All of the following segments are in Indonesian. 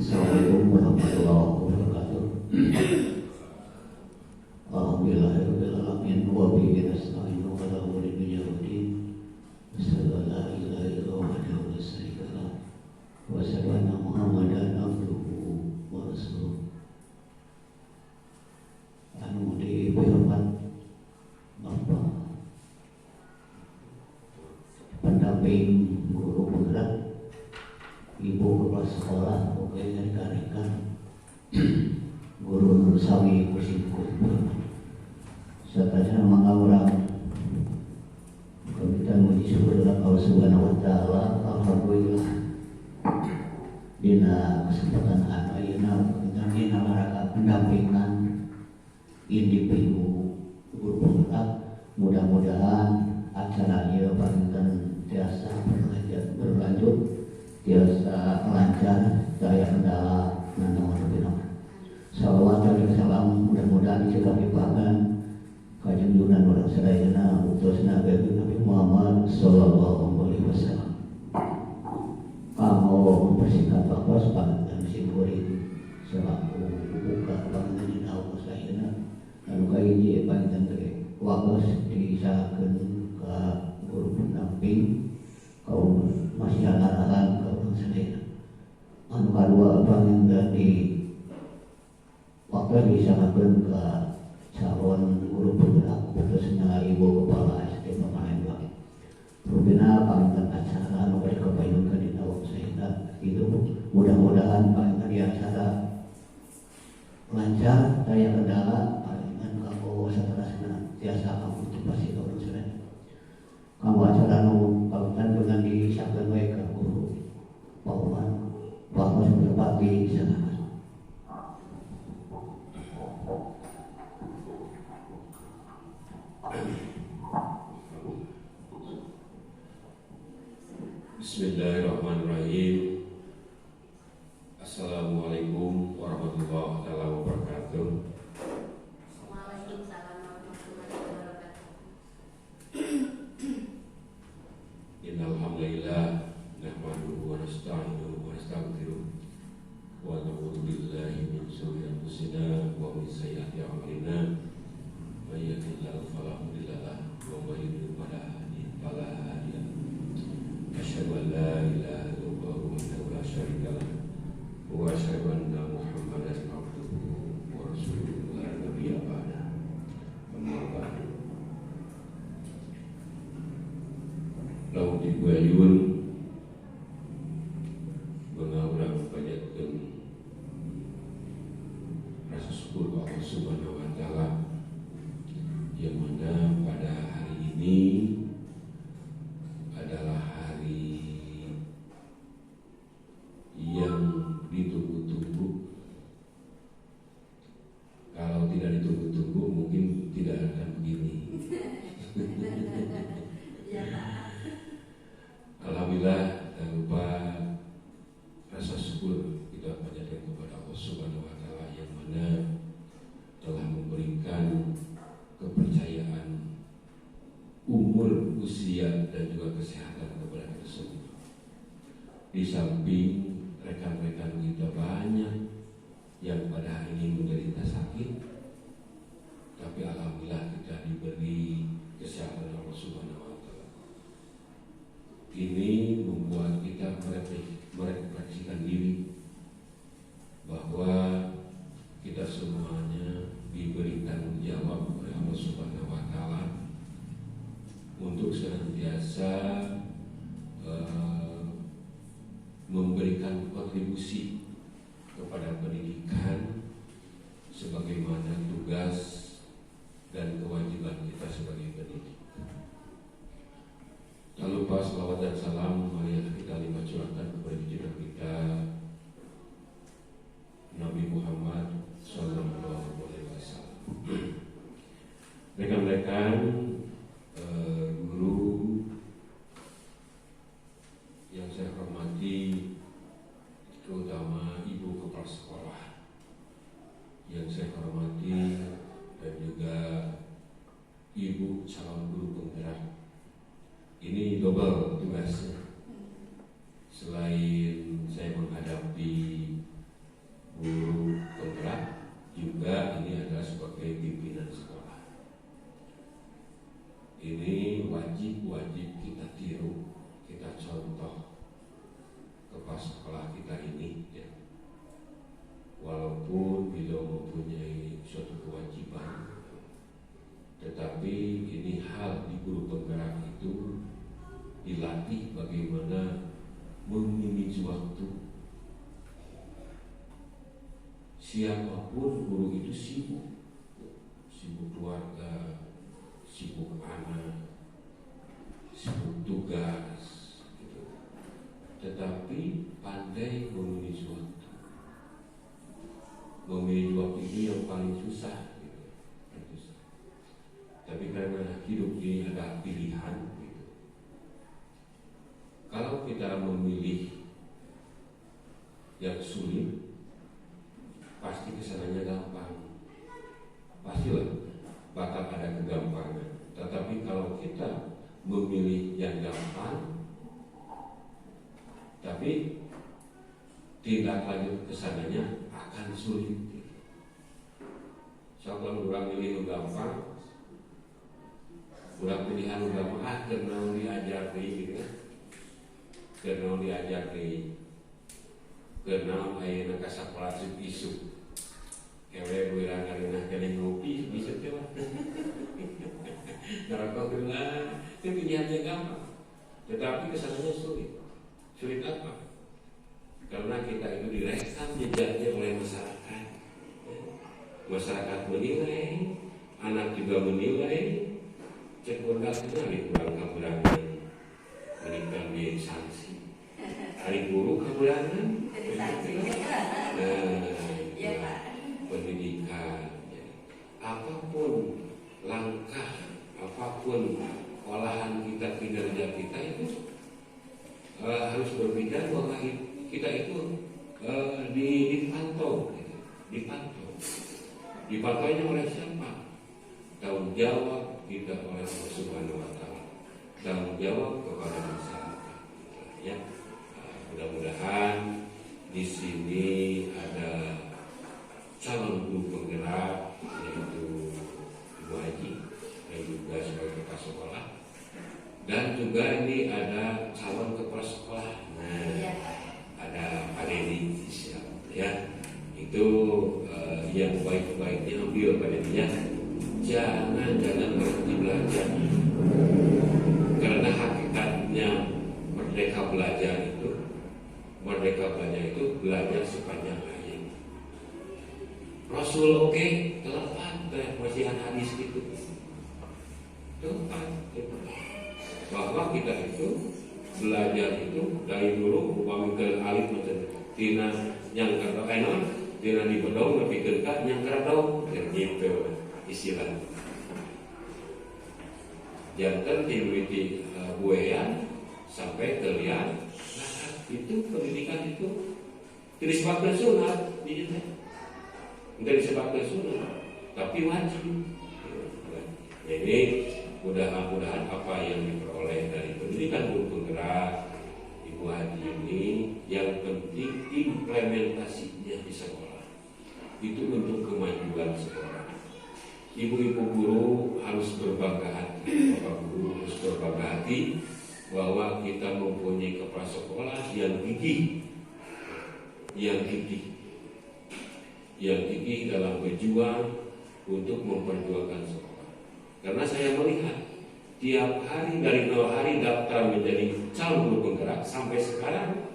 Assalamualaikum warahmatullahi wabarakatuh. Alhamdulillahirabbil alamin wa bihi nasta'inu ala umuri dunya waddin. Asyhadu an la ilaha illallah wahdahu la syarika lah wa asyhadu anna Muhammadan abduhu wa rasuluh. Anu dihormat Bapak pendamping guru penggerak, Ibu kepala sekolah, pokoknya dikarenakan guru Nur Sawi Kusikur serta nama orang kita muji syukur Allah Subhanahu wa taala. Alhamdulillah dina kesempatan ayeuna kami naraka pendampingan individu guru penggerak, mudah-mudahan acara ieu panjenengan tiasa berlanjut, tiasa lancar, daya kendala nanaon bina. Salawat dan salam mudah-mudahan juga dipakan Kanjeng Yunan orang sadayana utusna Nabi Muhammad sallallahu alaihi wasallam. Kanggo mempersingkat waktu panjenengan simkuring selaku buka panjenengan dina sadayana anu kahiji panjenengan teh waktu diisahakeun ka guru pendamping kaum masih arahan kaum sadayana. Anu kadua panjenengan di waktu diisahakeun ka calon guru penggerak khususnya Ibu Kepala SD Pemahendra. Rupina panjenengan acara anu bari kapayunkeun dina waktu saeuna itu mudah-mudahan panjenengan di acara lancar, daya kendala panjenengan kanggo saterusna tiasa partisipasi kaum sadayana. Kanggo acara anu kawitan dengan disahkeun wae ka guru Pauman waktu berpati sana. Bismillahirrahmanirrahim. Assalamualaikum warahmatullahi wabarakatuh. Waalaikumsalam warahmatullahi wabarakatuh. Innal hamdalillah nahmaduhu wa nasta'inuhu wa nastaghfiruh wa na'udzu billahi min shururi anfusina wa min sayyiati a'malina. May yahdihillahu fala mudilla lahu wa may yudlil fala hadiya lahu. Asyhadu an la ilaha illallah wahdahu la syarika lah wa asyhadu anna Muhammadan abduhu wa rasuluhu la nabiyya ba'da. Amma ba'du. Laut diguayun mengaurang panjatkeun rasa syukur Allah Subhanahu wa taala yang mana pada hari ini adalah hari yang ditunggu-tunggu. Kalau tidak ditunggu-tunggu mungkin tidak akan begini. Alhamdulillah, dan lupa rasa syukur kita panjatkan kepada Allah Subhanahu wa taala yang mana telah memberikan kepercayaan, umur, usia dan juga kesehatan kepada kita semua. Di samping rekan-rekan kita banyak yang pada hari ini menderita sakit, tapi alhamdulillah kita diberi kesehatan Allah Subhanahu wa taala. Ini membuat kita merefleksikan diri bahwa kita semuanya diberi tanggung jawab oleh Allah Subhanahu wa taala untuk senantiasa memberikan kontribusi kepada pendidikan sebagaimana tugas dan kewajiban kita sebagai pendidik. Tak lupa salawat dan salam marilah kita limpah curahkan kepada junjungan kita Nabi Muhammad sallallahu alaihi wasallam. Rekan-rekan guru yang saya hormati, terutama Ibu Kepala Sekolah yang saya hormati, dan juga Ibu calon guru penggerak. Ini double tugasnya. Selain saya menghadapi ini wajib kita tiru, kita contoh kepala sekolah kita ini ya. Walaupun beliau mempunyai suatu kewajiban, tetapi ini hal di guru penggerak itu dilatih bagaimana memanage waktu. Siapapun guru itu sibuk keluarga, sibuk anak, sibuk tugas, gitu. Tetapi pandai memanage waktu. Memanage waktu itu yang paling susah, gitu. Tapi karena hidup ini ada pilihan, gitu. Kalau kita memilih yang sulit, pasti kesananya gampang, pastilah bakal ada kegampangan. Tetapi kalau kita memilih yang gampang, tapi tindak lanjut kesananya akan sulit. So kalau orang milih gampang, orang pilihan gampang, karena diajar gitu kan, karena diajar karena ayah nak sekolah isu, kewe berang karena kalian ngopi bisa tu, neraka gelang, itu pilihannya gampang, tetapi kesannya sulit apa? Karena kita itu direkam jejaknya oleh masyarakat menilai, anak juga menilai, cek berkatnya di kurang keberangan, menikah dia sanksi, hari guru keberangan, pendidikan, apapun langkah, apapun olahan kita kinerja kita itu harus berpikir bahwa kita itu dipantau, dipantaunya oleh siapa? Tanggung jawab kita oleh Allah Subhanahu Wa Taala, tanggung jawab kepada masyarakat. Ya, mudah-mudahan di sini ada calon guru penggerak yaitu Ibu Haji dan juga sebagai kepala sekolah, dan juga ini ada calon kepala sekolah. Nah, ada Pak Dedi siap ya, itu yang baik-baiknya ambil Pak Dedi ya, jangan berhenti belajar, karena hakikatnya merdeka belajar itu belajar sepanjang hayat. Rasul oke, telat masih hadis gitu, tepat bahwa kita itu belajar itu dari dulu upami ke alif macam tina yang kata enon tina di bedong lebih dekat yang keradau gitu istilah jantan timwiti buayan sampai ke lian. Nah, itu pendidikan itu tidak disebabkan sunat tidak disebabkan sunat tapi wajib. Jadi mudah-mudahan apa yang diperoleh dari pendidikan guru penggerak Ibu Haji ini, yang penting implementasinya di sekolah itu untuk kemajuan sekolah. Ibu-ibu guru harus berbangga hati, bapak guru harus berbangga hati bahwa kita mempunyai kepala sekolah yang gigih dalam berjuang untuk memperjuangkan sekolah. Karena saya melihat tiap hari dari 0 hari daftar menjadi calon guru penggerak sampai sekarang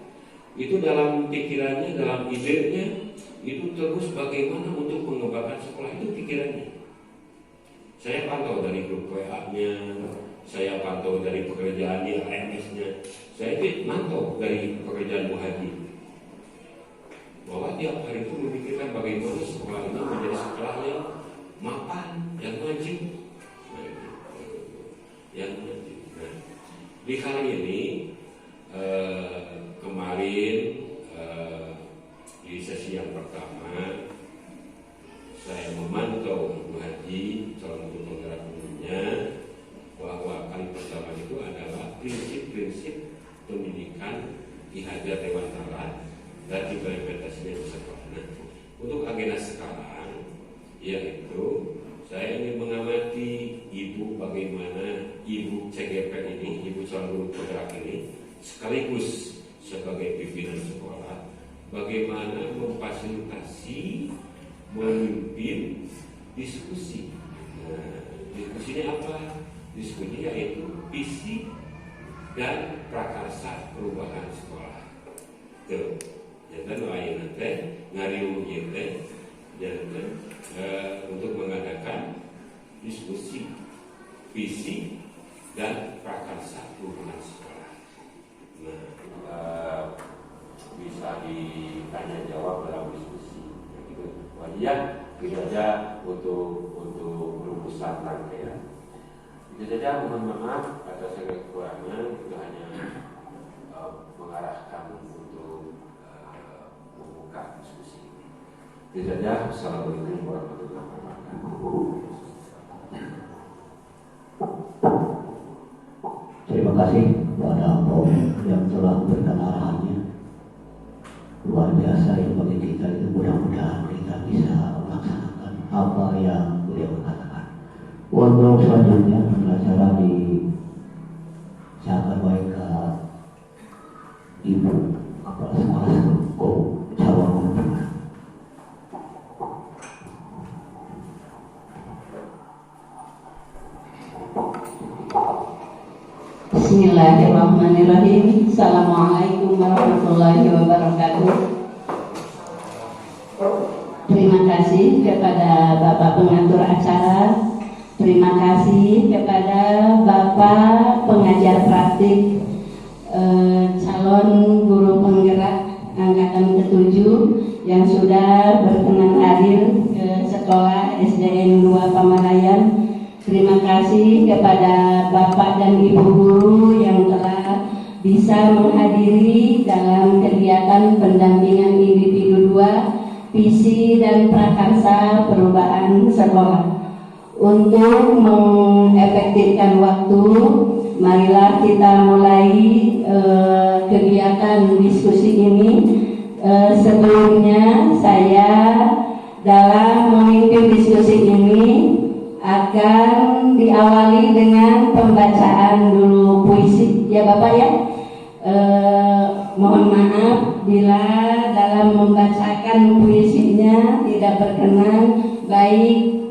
itu dalam pikirannya, dalam idenya itu terus bagaimana untuk mengembangkan sekolah, itu pikirannya. Saya pantau dari grup WA-nya, saya pantau dari pekerjaan di AMS-nya, saya pantau dari pekerjaan Bu Haji bahwa tiap hari itu memikirkan bagaimana sekolah ini menjadi sekolah yang mapan, yang maju. Di kali ini kemarin di sesi yang pertama saya memantau Ibu Haji calon guru penggerak umumnya bahwa kali pertama itu adalah prinsip-prinsip pendidikan Ki-Hajar Dewantara dan implementasinya di sekolah. Nah, untuk agenda sekarang yaitu saya ingin mengamati Ibu bagaimana bagaimana memfasilitasi, memimpin diskusi. Nah, diskusinya apa? Diskusinya yaitu visi dan prakarsa perubahan sekolah. Tuh, jangan lain nanti ngariu yente, jangan untuk mengadakan diskusi visi dan prakarsa perubahan sekolah. Nah, bisa ditanya jawab dalam diskusi. Gitu. Kemudian itu saja untuk rumusan rangkaian. Itu saja, mohon maaf atas segala kekurangan. Itu hanya mengarahkan untuk membuka diskusi. Itu saja. Assalamualaikum warahmatullahi wabarakatuh. Terima kasih kepada Om yang telah memberikan arahannya. Luar biasa ya bagi kita itu, mudah-mudahan kita bisa melaksanakan apa yang beliau katakan. Untuk selanjutnya acara siapkan baik ke Ibu Kepala Sekolah Jawa Timur. Bismillahirrahmanirrahim. Assalamualaikum warahmatullahi wabarakatuh. Terima kasih kepada Bapak pengatur acara. Terima kasih kepada Bapak pengajar praktik calon guru penggerak angkatan ke-7 yang sudah berkenan hadir ke sekolah SDN 2 Pamalayan. Terima kasih kepada Bapak dan Ibu guru yang telah bisa menghadiri dalam kegiatan pendampingan individu 2 visi dan prakarsa perubahan sekolah. Untuk mengefektifkan waktu, marilah kita mulai kegiatan diskusi ini. Sebelumnya saya dalam memimpin diskusi ini akan diawali dengan pembacaan dulu puisi, ya Bapak ya. Mohon maaf bila dalam membacakan puisinya tidak berkenan, baik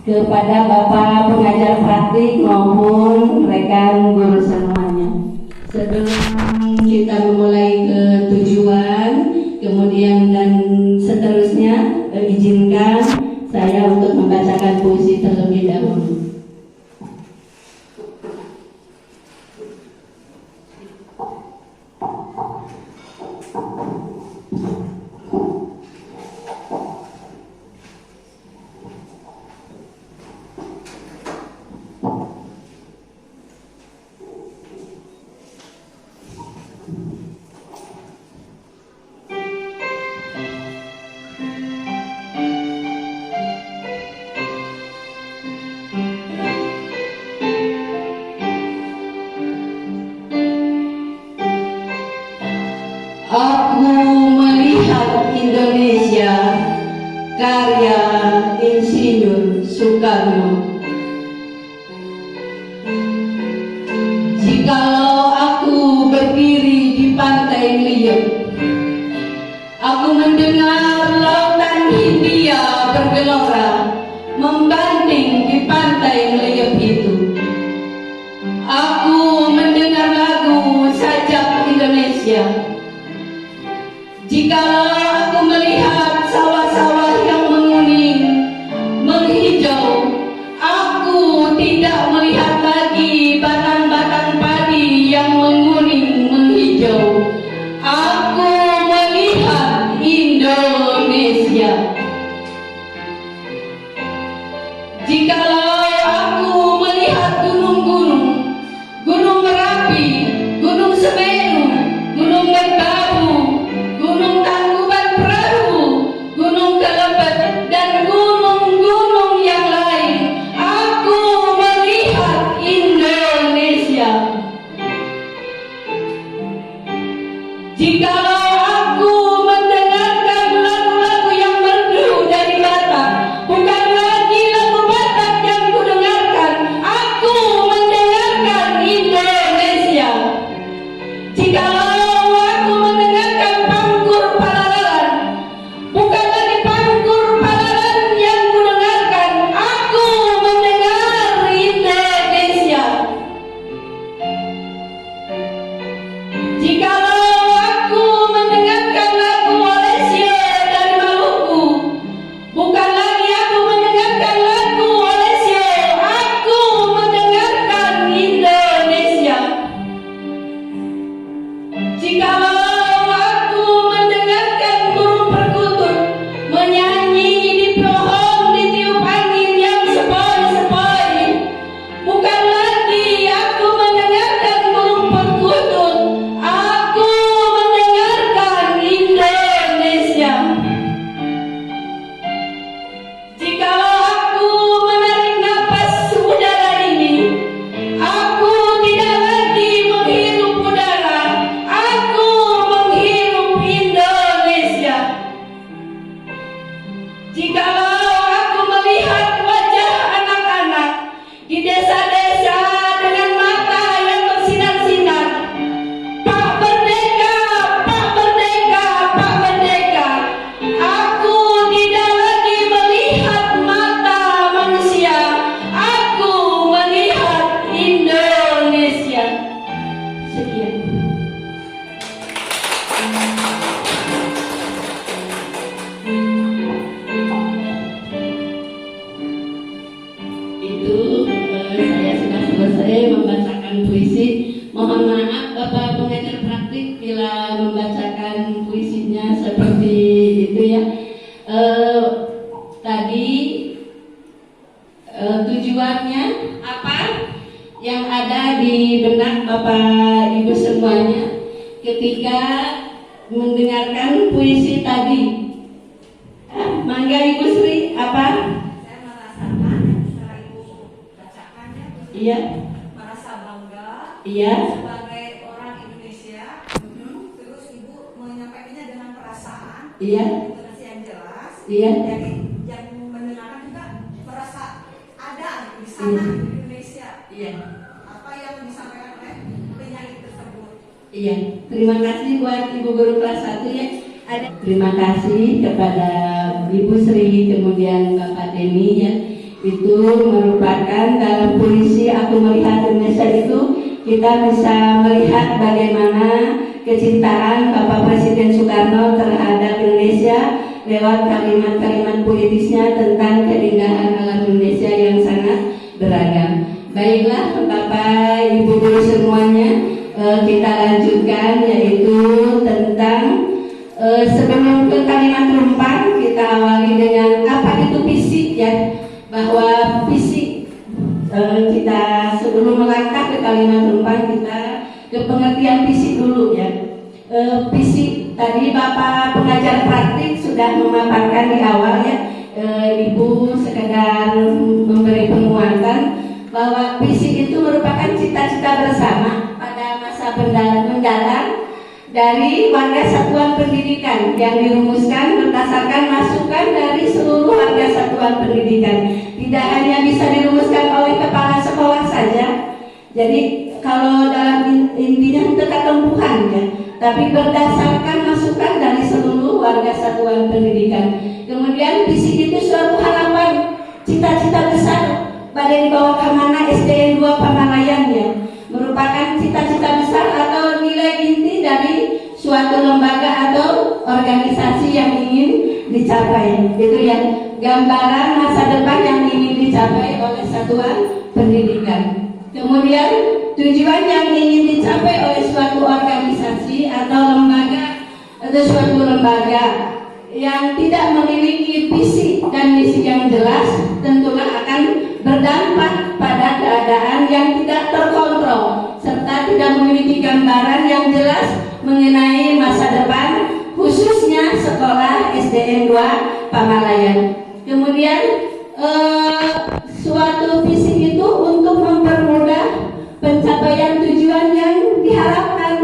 kepada Bapak pengajar praktik maupun rekan guru semuanya. Sebelum kita memulai ke tujuan, kemudian dan seterusnya, izinkan saya untuk membacakan puisi terlebih dahulu. Aku melihat Indonesia karya Insinyur Soekarno. Jikalau aku berdiri di pantai Liuk, aku mendengar lautan Hindia bergelora membanding di pantai Liuk itu. Aku mendengar lagu sajak Indonesia. Jikalau aku melihat sawah-sawah yang menguning, menghijau, aku tidak melihat lagi batang-batang padi yang menguning, menghijau. Aku melihat Indonesia. Jikalau aku melihat gunung-gunung, Gunung Merapi, Gunung Semeru, Gunung Merbabu, Gunung Tangkuban Perahu, Gunung Kelapa, itu ya. Tadi tujuannya apa yang ada di benak Bapak Ibu semuanya ketika mendengarkan puisi tadi. Mangga Ibu Sri, apa? Saya merasakan setelah Ibu bacakannya, Iya. merasa bangga Iya. sebagai orang Indonesia. Terus Ibu menyampaikannya dengan perasaan, Iya. intonasi yang jelas. Iya. Jadi yang mendengarkan juga merasa ada di sana di Indonesia. Iya. Apa yang disampaikan oleh penyanyi tersebut. Iya. Terima kasih buat Ibu Guru kelas 1 ya. Terima kasih kepada Ibu Sri, kemudian Bapak Denny ya. Itu merupakan dalam puisi Aku Melihat Indonesia itu kita bisa melihat bagaimana kecintaan Bapak Presiden Soekarno terhadap Indonesia lewat kalimat-kalimat puitisnya tentang keindahan alam Indonesia yang sangat beragam. Baiklah Bapak Ibu Guru semuanya, kita lanjutkan yaitu tentang sebelum ke kalimat rumpang kita awali dengan apa itu fisik ya, bahwa fisik kita sebelum melangkah ke kalimat rumpang kita ke pengertian fisik dulu ya. Fisik tadi Bapak pengajar praktik sudah memaparkan di awal ya. Ibu sekedar memberi penguatan bahwa fisik itu merupakan cita-cita bersama pada masa mendatang dari warga satuan pendidikan yang dirumuskan berdasarkan masukan dari seluruh warga satuan pendidikan. Tidak hanya bisa dirumuskan oleh kepala sekolah saja. Jadi kalau dalam intinya itu ketempuhan ya, tapi berdasarkan masukan dari seluruh warga satuan pendidikan. Kemudian visi itu suatu harapan, cita-cita besar pada dibawa ke mana SDN 2 Pamalayan ya, merupakan cita-cita besar atau nilai inti dari suatu lembaga atau organisasi yang ingin dicapai. Itu yang gambaran masa depan yang ingin dicapai oleh satuan pendidikan. Kemudian tujuan yang ingin dicapai oleh suatu organisasi atau lembaga atau suatu lembaga yang tidak memiliki visi dan misi yang jelas tentulah akan berdampak pada keadaan yang tidak terkontrol serta tidak memiliki gambaran yang jelas mengenai masa depan khususnya sekolah SDN 2 Pamalayan. Kemudian suatu visi itu untuk mempermudah pencapaian tujuan yang diharapkan.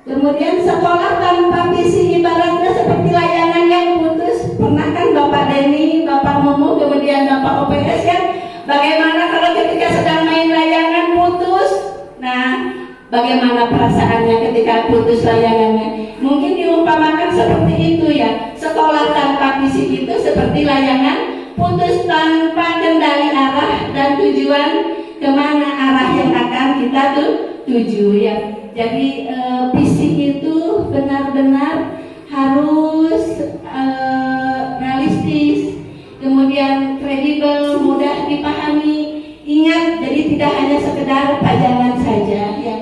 Kemudian sekolah tanpa visi ibaratnya seperti layangan yang putus. Pernah kan Bapak Denny, Bapak Mumu, kemudian Bapak OPS kan, bagaimana kalau ketika sedang main layangan putus? Nah, bagaimana perasaannya ketika putus layangannya? Mungkin diumpamakan seperti itu ya. Sekolah tanpa visi itu seperti layangan putus tanpa kendali arah dan tujuan kemana arah yang akan kita tuju ya. Jadi visi itu benar-benar harus realistis, kemudian kredibel, mudah dipahami. Ingat, jadi tidak hanya sekedar pajangan saja ya.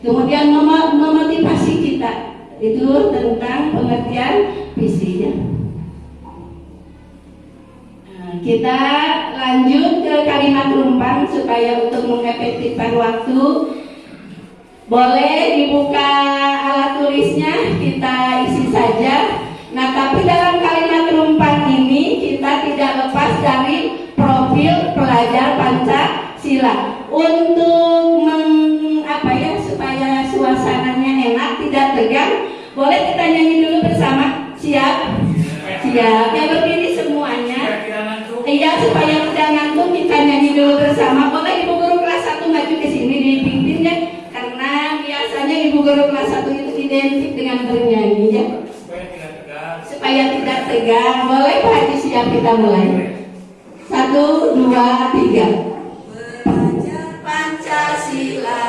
Kemudian memotivasi kita itu tentang pengertian visinya. Kita lanjut ke kalimat rumpang supaya untuk mengefektifkan waktu. Boleh dibuka alat tulisnya, kita isi saja. Nah, tapi dalam kalimat rumpang ini kita tidak lepas dari profil pelajar Pancasila. Untuk supaya suasananya enak, tidak tegang, boleh kita nyanyi dulu bersama. Siap? Siap. Ya, berdiri semuanya. Iya, supaya tidak ngantuk kita nyanyi dulu bersama. Boleh Ibu Guru kelas 1 maju ke sini dipimpin ya. Karena biasanya Ibu Guru kelas 1 itu identik dengan bernyanyi ya. Supaya tidak tegang. Boleh Pak Haji, siap, kita mulai. 1, 2, 3. Belajar Pancasila,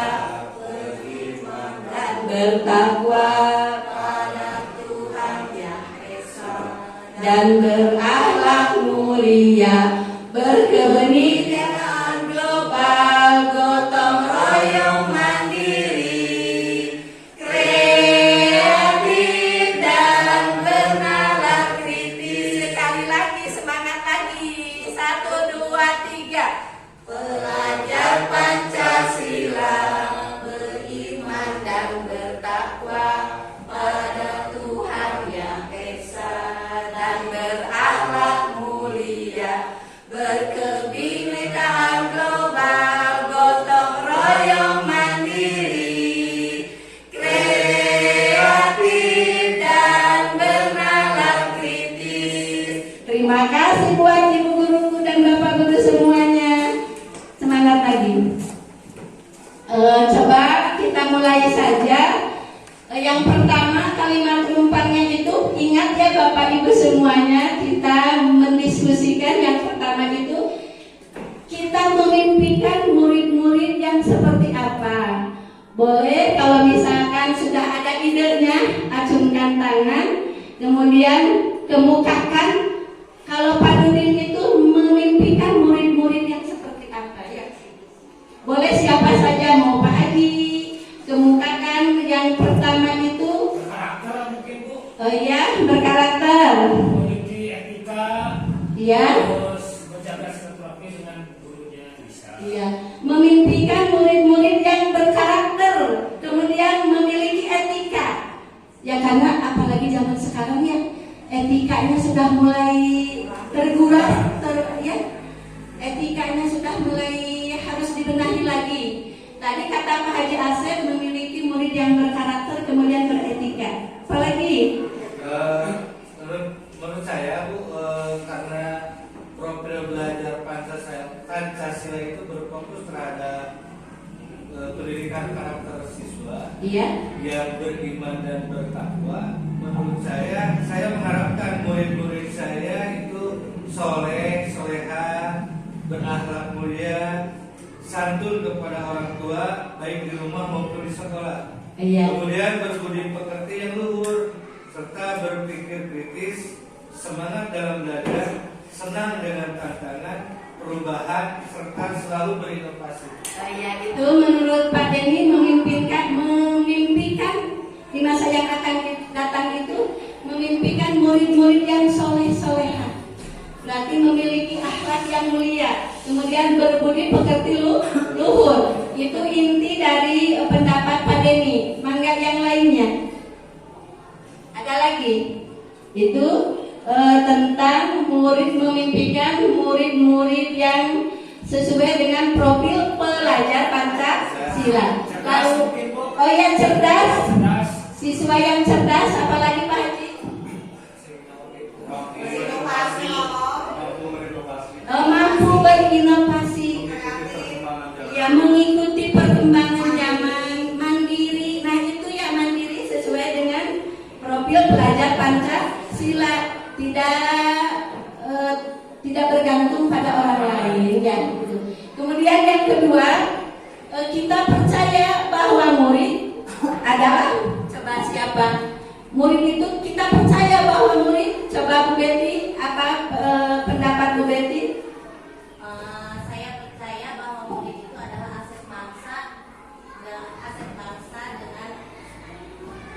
dan bertakwa pada Tuhan Yang Esa, dan berakhlak mulia, berkebenihatan global, gotong royong mandiri, kreatif dan bernalar. Terima kasih buat ibu guruku dan bapak guru semuanya. Semangat lagi. Coba kita mulai saja. Yang pertama kalimat umpannya itu, ingat ya bapak ibu semuanya, kita mendiskusikan yang pertama itu, kita memimpikan murid-murid yang seperti apa. Boleh kalau misalkan sudah ada idenya, acungkan tangan, kemudian kemukakan. Kalau Pak Nudin itu memimpikan murid-murid yang seperti apa ya? Boleh siapa saja, mau Pak Haji, kemukakan yang pertama itu. Berkarakter mungkin Bu. Oh iya, berkarakter. Memiliki etika. Iya. Terus menjaga silaturahmi dengan gurunya bisa. Iya, memimpikan murid-murid yang berkarakter, kemudian memiliki etika. Ya karena apalagi zaman sekarang ya, etikanya sudah mulai terguras, ya. Etikanya sudah mulai harus dibenahi lagi. Tadi kata Pak Haji Asep memiliki murid yang berkarakter, kemudian beretika. Apalagi? Menurut saya Bu, karena profil belajar Pancasila itu berfokus terhadap pendidikan karakter siswa, Iya. yang beriman dan bertakwa. Menurut saya mengharapkan murid-murid saya itu soleh, soleha, berakhlak mulia, santun kepada orang tua, baik di rumah maupun di sekolah. Iya. Kemudian berbudi pekerti yang luhur, serta berpikir kritis, semangat dalam belajar, senang dengan tantangan, perubahan, serta selalu berinovasi. Ya, itu menurut Pak Denny memimpikan di masa yang akan datang itu, memimpikan murid-murid yang soleh-soleha. Berarti memiliki akhlak yang mulia, kemudian berbudi pekerti luhur. Itu inti dari pendapat Pak Denny. Mangga yang lainnya. Ada lagi? Itu tentang murid memimpikan murid-murid yang sesuai dengan profil pelajar Pancasila. Lalu, oh ya, cerdas. Siswa yang cerdas, apalagi Pak Haji? Mampu berinovasi, ya mengikuti perkembangan zaman, mandiri. Nah itu ya mandiri sesuai dengan profil pelajar Pancasila, tidak bergantung pada orang lain ya. Gitu. Kemudian yang kedua, kita percaya bahwa murid adalah, coba siapa? Murid itu kita percaya bahwa murid, coba Bu Betty, apa pendapat Bu Betty? Saya percaya bahwa murid itu adalah aset bangsa dengan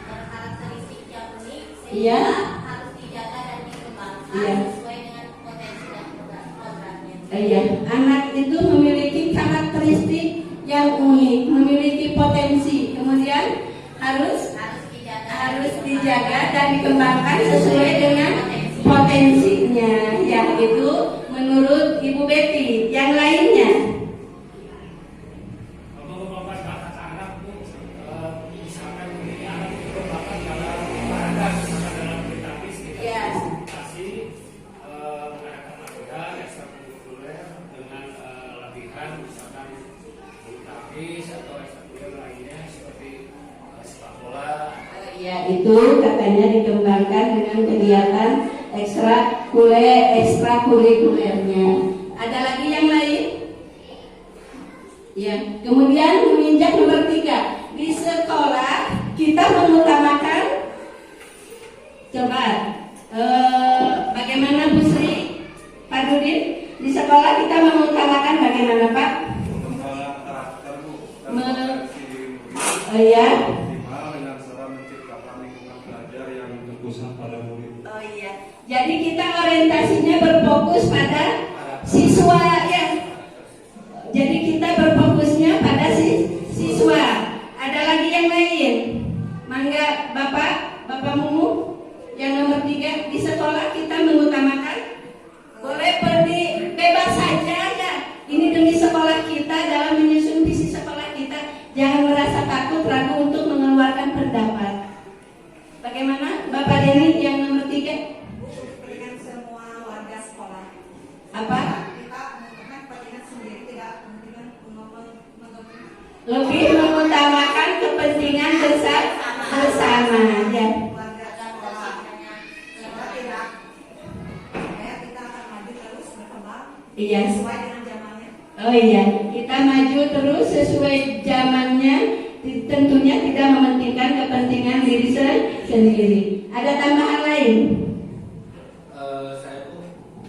berkarakteristik yang unik, sehingga Iya. harus dijaga dan dikembangkan Iya. sesuai dengan potensi dan programnya. Iya, anak itu memiliki karakteristik yang unik, memiliki potensi, kemudian harus dijaga dan dikembangkan sesuai dengan potensinya. Ya, itu menurut Ibu Betty. Yang lainnya? Mengembangkan bakat anak Bu, misalkan ini anak itu berbakat dalam olahraga, misalkan dalam bulu tangkis, kita Yes. kasih mengadakan latihan ekstrakurikuler dengan latihan misalkan bulu tangkis atau ekstrakurikuler lainnya seperti sepak bola. Ya, itu katanya dikembangkan dengan kegiatan ekstrakurikulernya. Ada lagi yang lain? Ya, kemudian menginjak nomor 3, di sekolah kita mengutamakan, coba bagaimana Bu Sri, Pak Nudin, di sekolah kita mengutamakan bagaimana Pak? Pengembangan karakter Bu, dan Me- potensi diri murid. Oh ya. Optimal dengan cara menciptakan lingkungan belajar yang berfokus pada murid. Oh iya. Jadi kita orientasinya berfokus pada siswa ya. Jadi kita berfokusnya pada siswa. Ada lagi yang lain? Mangga Bapak Mumu. Yang nomor 3, di sekolah kita mengutamakan, boleh pergi bebas saja ya. Ini demi sekolah kita, dalam menyusun visi sekolah kita. Jangan merasa takut, ragu untuk mengeluarkan pendapat. Bagaimana Bapak Denny yang nomor 3? Dengan semua warga Iya. sesuai dengan zamannya. Oh iya, kita maju terus sesuai zamannya, tentunya tidak mementingkan kepentingan diri sendiri. Ada tambahan lain?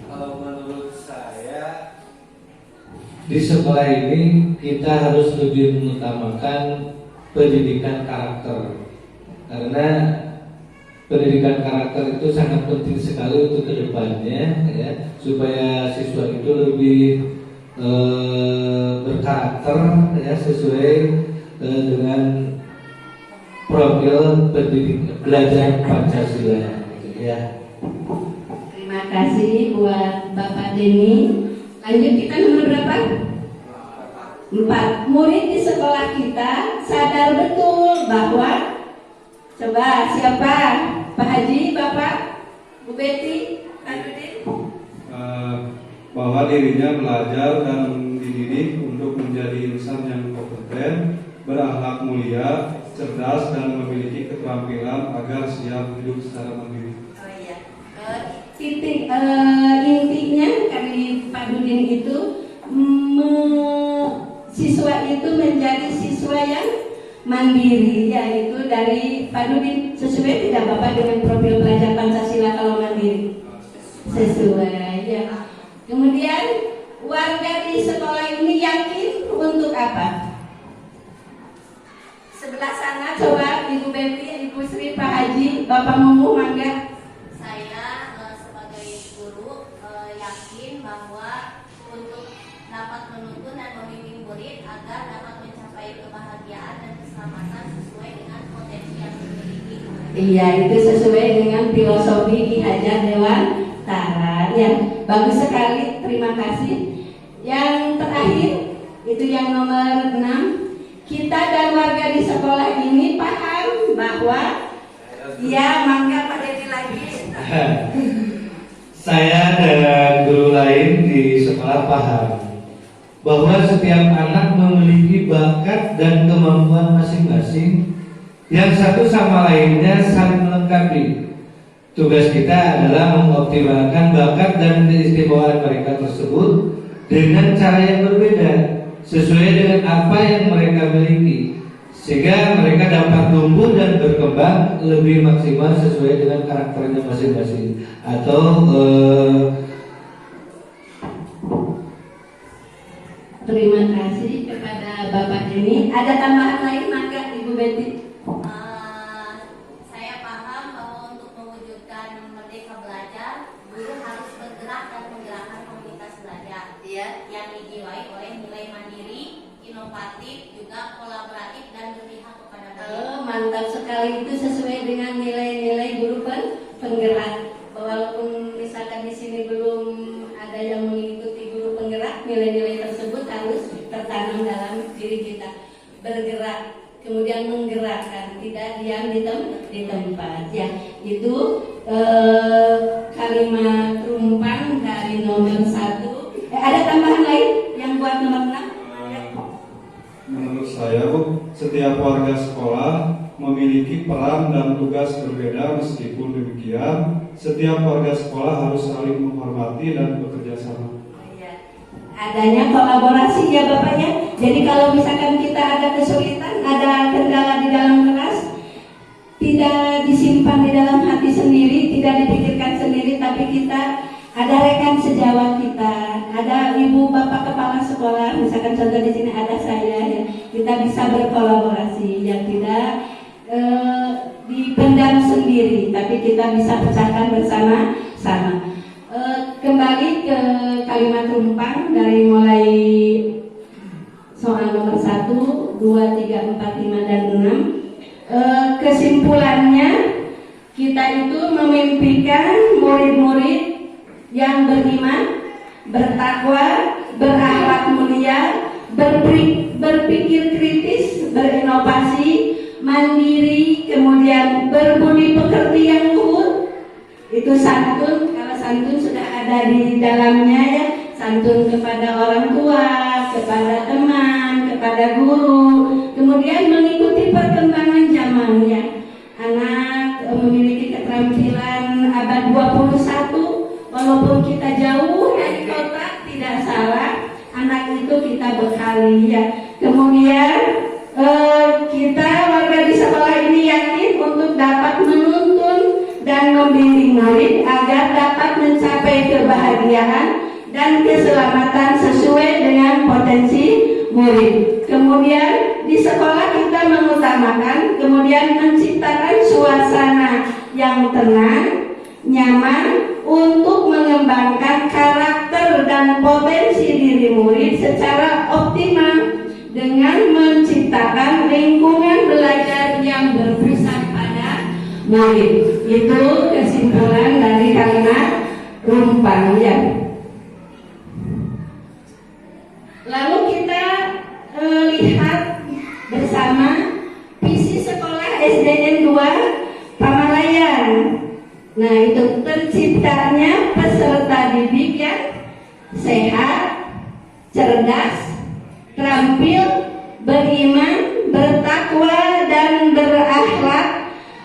Kalau menurut saya di sekolah ini kita harus lebih mengutamakan pendidikan karakter, karena pendidikan karakter itu sangat penting sekali untuk kedepannya, ya, supaya siswa itu lebih berkarakter, ya, sesuai dengan profil pendidik belajar Pancasila, gitu, ya. Terima kasih buat Bapak Denny. Lanjut, kita nomor berapa? 4. Murid di sekolah kita sadar betul bahwa, coba siapa? Pak Haji, Bapak, Bu Betty, Pak Dudin? Bahwa dirinya belajar dan dididik untuk menjadi insan yang kompeten, berakhlak mulia, cerdas, dan memiliki keterampilan agar siap hidup secara mandiri. Oh iya. Intinya kali Pak Dudin itu siswa itu menjadi siswa yang mandiri, yaitu dari Pak Dudin. Sesuai tidak Bapak dengan profil pelajar Pancasila kalau mandiri? Sesuai, ya. Kemudian warga di sekolah ini yakin untuk apa? Sebelah sana coba Ibu Betty, Ibu Sri, Pak Haji, Bapak Mumu, mangga. Saya sebagai guru yakin bahwa untuk dapat menuntun dan membimbing murid agar dapat mencapai kebahagiaan dan keselamatan sesuai dengan potensi yang dimiliki. Iya, itu sesuai dengan filosofi Ki Hajar Dewantara. Ya, bagus sekali, terima kasih. Yang terakhir, itu yang nomor 6. Kita dan warga di sekolah ini paham bahwa, ya, mangga Pak Dedi lagi. Saya dan guru lain di sekolah paham bahwa setiap anak memiliki bakat dan kemampuan masing-masing yang satu sama lainnya saling melengkapi. Tugas kita adalah mengoptimalkan bakat dan keistimewaan mereka tersebut dengan cara yang berbeda, sesuai dengan apa yang mereka miliki, sehingga mereka dapat tumbuh dan berkembang lebih maksimal sesuai dengan karakternya masing-masing. Atau terima kasih kepada Bapak ini. Ada tambahan lain, maka Ibu Betty? Saya paham bahwa untuk mewujudkan merdeka belajar, guru harus bergerak dan menggerakkan komunitas belajar, yang dijiwai oleh nilai mandiri, inovatif, juga kolaboratif dan berpihak kepada murid. Mantap sekali, itu sesuai dengan nilai-nilai guru penggerak. Walaupun misalkan di sini belum ada yang mengikuti guru penggerak, nilai-nilai tersebut harus tertanam dalam diri kita. Bergerak, kemudian menggerakkan, tidak diam di tempat. Ya, itu kalimat rumpang dari nomor 1. Ada tambahan lain yang buat nomor 6? Menurut saya, Bu, setiap warga sekolah memiliki peran dan tugas berbeda. Meskipun demikian, setiap warga sekolah harus saling menghormati dan bekerja sama. Adanya kolaborasi, ya Bapak, ya. Jadi kalau misalkan kita ada kesulitan, ada kendala di dalam kelas, tidak disimpan di dalam hati sendiri, tidak dipikirkan sendiri, tapi kita ada rekan sejawat kita, ada ibu bapak kepala sekolah, misalkan contoh di sini ada saya, ya. Kita bisa berkolaborasi, yang tidak dipendam sendiri, tapi kita bisa pecahkan bersama-sama. Kembali ke kalimat rumpang dari mulai soal nomor 1, 2, 3, 4, 5, dan 6. Kesimpulannya, kita itu memimpikan murid-murid yang beriman, bertakwa, berakhlak mulia, berpikir kritis, berinovasi, mandiri, kemudian berbudi pekerti yang luhur. Itu santun, kalau santun sudah ada di dalamnya, ya, santun kepada orang tua, kepada teman, kepada guru, kemudian mengikuti perkembangan zaman, ya. Anak memiliki keterampilan abad 21, walaupun kita jauh dari kota, tidak murid agar dapat mencapai kebahagiaan dan keselamatan sesuai dengan potensi murid. Kemudian di sekolah kita mengutamakan, kemudian menciptakan suasana yang tenang, nyaman untuk mengembangkan karakter dan potensi diri murid secara optimal dengan menciptakan lingkungan belajar yang berpusat pada murid. Itu kesimpulan dari kalimat Rumpang ya. Lalu kita lihat bersama visi sekolah SDN 2 Pamalayan. Nah, itu terciptanya peserta didik yang sehat, cerdas, terampil, beriman, bertakwa, dan berakhlak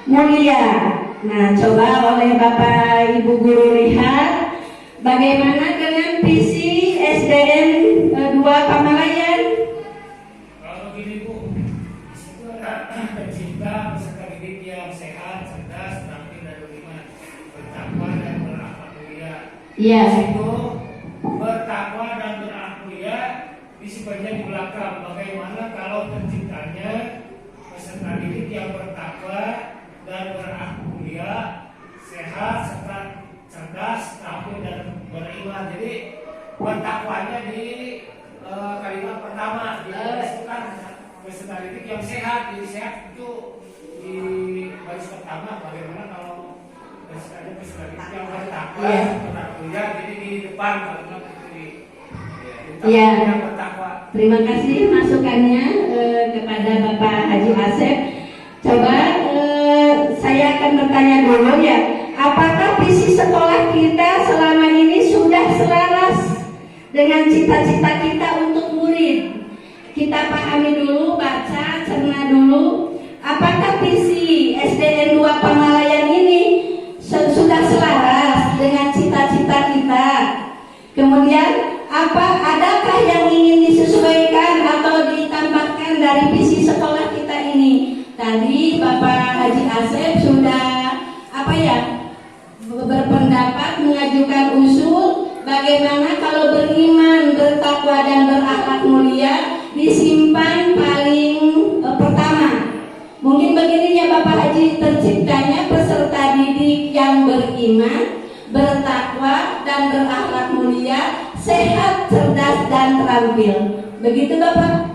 mulia. Nah, coba oleh Bapak Ibu Guru lihat bagaimana dengan visi SDN 2 Pamalayan. Kalau begini Bu, itu ada tercipta peserta didik yang sehat, cerdas, terampil, dan beriman, bertakwa dan berakhlak mulia. Iya. Itu bertakwa dan berakhlak mulia disebutnya di belakang. Bagaimana kalau terciptanya peserta didik yang bertakwa dan berakhlak mulia, sehat, serta cerdas, terampil, dan beriman. Jadi bertakwanya di kalimat pertama disebutkan peserta didik yang sehat. Jadi sehat itu di baris pertama. Bagaimana kalau peserta didik yang bertakwa, berakhlak mulia, jadi di depan kalimat itu di yang bertakwa. Terima kasih masukannya kepada Bapak Haji Asep. Coba saya akan bertanya dulu ya, apakah visi sekolah kita selama ini sudah selaras dengan cita-cita kita untuk murid? Kita pahami dulu, baca, cerna dulu. Apakah visi SDN 2 Pamalayan ini sudah selaras dengan cita-cita kita? Kemudian adakah yang ingin disesuaikan atau ditambahkan dari visi sekolah kita ini? Tadi Bapak Haji Asep sudah berpendapat mengajukan usul bagaimana kalau beriman, bertakwa, dan berakhlak mulia disimpan paling pertama. Mungkin begini ya Bapak Haji, terciptanya peserta didik yang beriman, bertakwa, dan berakhlak mulia, sehat, cerdas, dan terampil. Begitu Bapak?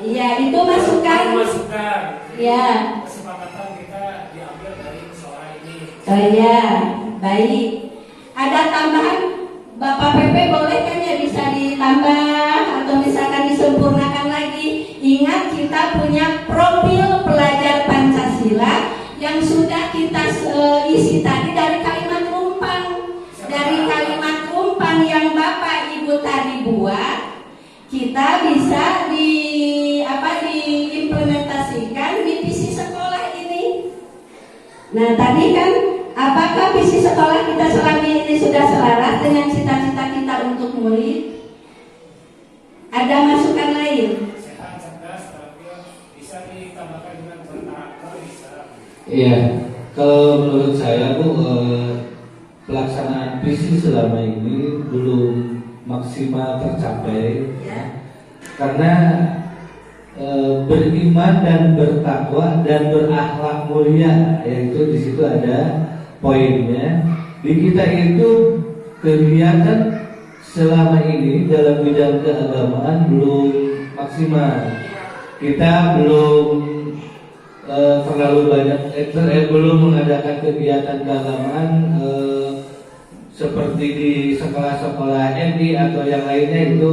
Ya, itu masukan. Ya. Kesepakatan kita diambil dari soal ini. Oh ya, baik. Ada tambahan, Bapak PP boleh kan ya, bisa ditambah atau misalkan disempurnakan lagi. Ingat kita punya profil pelajar Pancasila yang sudah kita isi tadi dari kalimat rumpang. Dari kalimat rumpang yang Bapak Ibu tadi buat, kita bisa diimplementasikan di visi sekolah ini. Nah, tadi kan apakah visi sekolah kita selama ini sudah selaras dengan cita-cita kita untuk murid? Ada masukan lain? Sehat, cerdas, terampil, bisa ditambahkan dengan berkarakter, bisa. Iya, kalau menurut saya Bu, pelaksanaan visi selama ini belum maksimal tercapai ya. Karena beriman dan bertakwa dan berakhlak mulia, yaitu di situ ada poinnya. Di kita itu kegiatan selama ini dalam bidang keagamaan belum maksimal. Kita belum terlalu banyak belum mengadakan kegiatan keagamaan seperti di sekolah-sekolah MI atau yang lainnya itu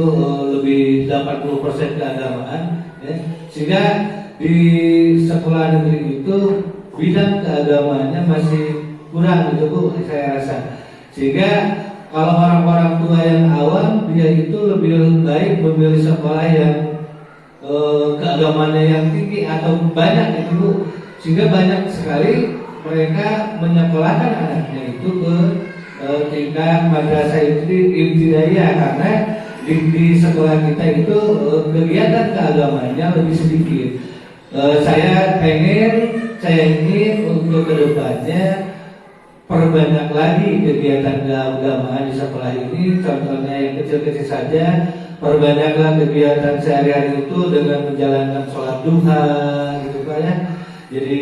lebih 80% keagamaan ya. Sehingga di sekolah negeri itu bidang keagamaannya masih kurang gitu Bu, saya rasa. Sehingga kalau orang-orang tua yang awam dia itu lebih baik memilih sekolah yang keagamaannya yang tinggi atau banyak itu Bu. Sehingga banyak sekali mereka menyekolahkan anaknya itu ke tingkat madrasah ibtidaiyah, karena di sekolah kita itu kegiatan keagamaannya lebih sedikit. Saya ingin untuk kedepannya perbanyak lagi kegiatan keagamaan di sekolah ini. Contohnya yang kecil-kecil saja, perbanyaklah kegiatan sehari-hari itu dengan menjalankan sholat duha gitu Pak ya. Jadi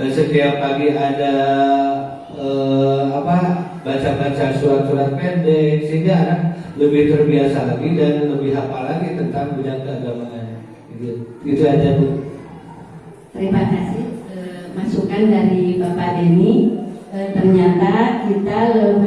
setiap pagi ada baca-baca surat-surat pendek sehingga anak lebih terbiasa lagi dan lebih hafal lagi tentang bidang keagamaan. Itu aja Bu. Terima kasih masukan dari Bapak Denny. Ternyata kita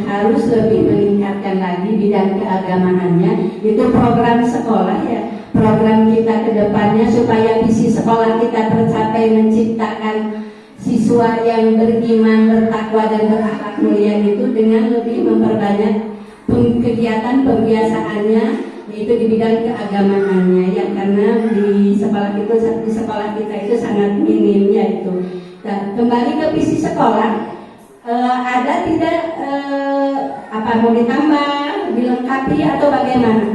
harus lebih meningkatkan lagi bidang keagamaannya. Itu program sekolah ya, program kita ke depannya supaya visi sekolah kita tercapai, menciptakan siswa yang beriman, bertakwa dan berakhlak mulia itu dengan lebih memperbanyak kegiatan pembiasaannya, yaitu di bidang keagamaannya ya, karena di sekolah kita itu sangat minim ya itu. Nah, kembali ke visi sekolah, ada tidak mau ditambah, dilengkapi atau bagaimana?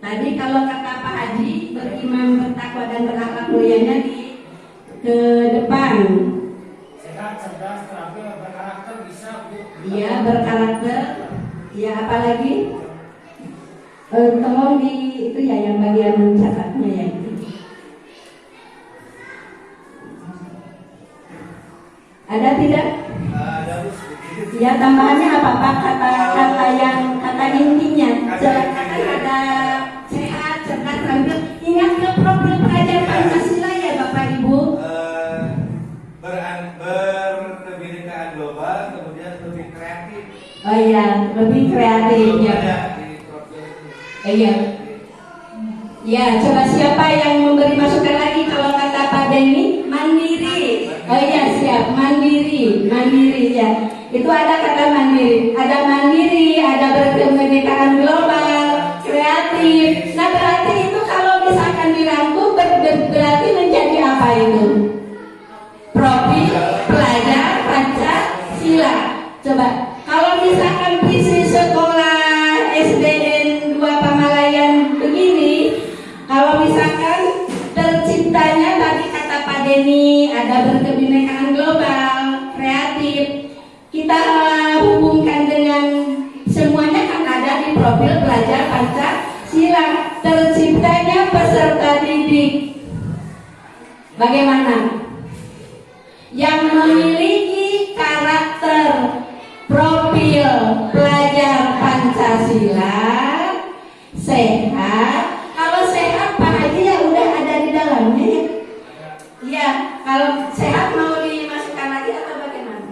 Tadi kalau kata Pak Haji, beriman, bertakwa dan berakhlak mulianya di ke depan. Sehat, cerdas, terampil, berkarakter, bisa Bu. Iya, berkarakter. Ya, apalagi? Tolong di itu ya yang bagian mencatatnya ya. Ada tidak? Ada Bu sedikit. Ya, tambahannya apa Pak? Kata intinya. Kata ada sehat, cerdas, terampil. Ingat ke profil pelajar Pancasila ya Bapak Ibu. Berkebinekaan global, kemudian lebih kreatif. Oh iya, lebih kreatif ya. Iya. Ya, coba siapa yang memberi masukan lagi kalau kata Pak Denny? Mandiri. Oh iya, siap. Mandiri ya. Itu ada kata mandiri. Ada mandiri, ada berkebinekaan global, kreatif. Nah, berarti itu kalau misalkan dirangkum berarti menjadi apa itu? Profil pelajar Pancasila. Coba, kalau misalkan visi sekolah SDN 2 Pamalayan begini, kalau misalkan terciptanya tadi kata Pak Denny ada berkebinekaan global, kreatif, kita hubungkan dengan semuanya kan ada di profil pelajar Pancasila. Terciptanya peserta didik bagaimana? Yang memiliki karakter profil pelajar Pancasila sehat. Kalau sehat Pak Haji ya udah ada di dalamnya ya. Iya, kalau sehat mau dimasukkan lagi atau bagaimana?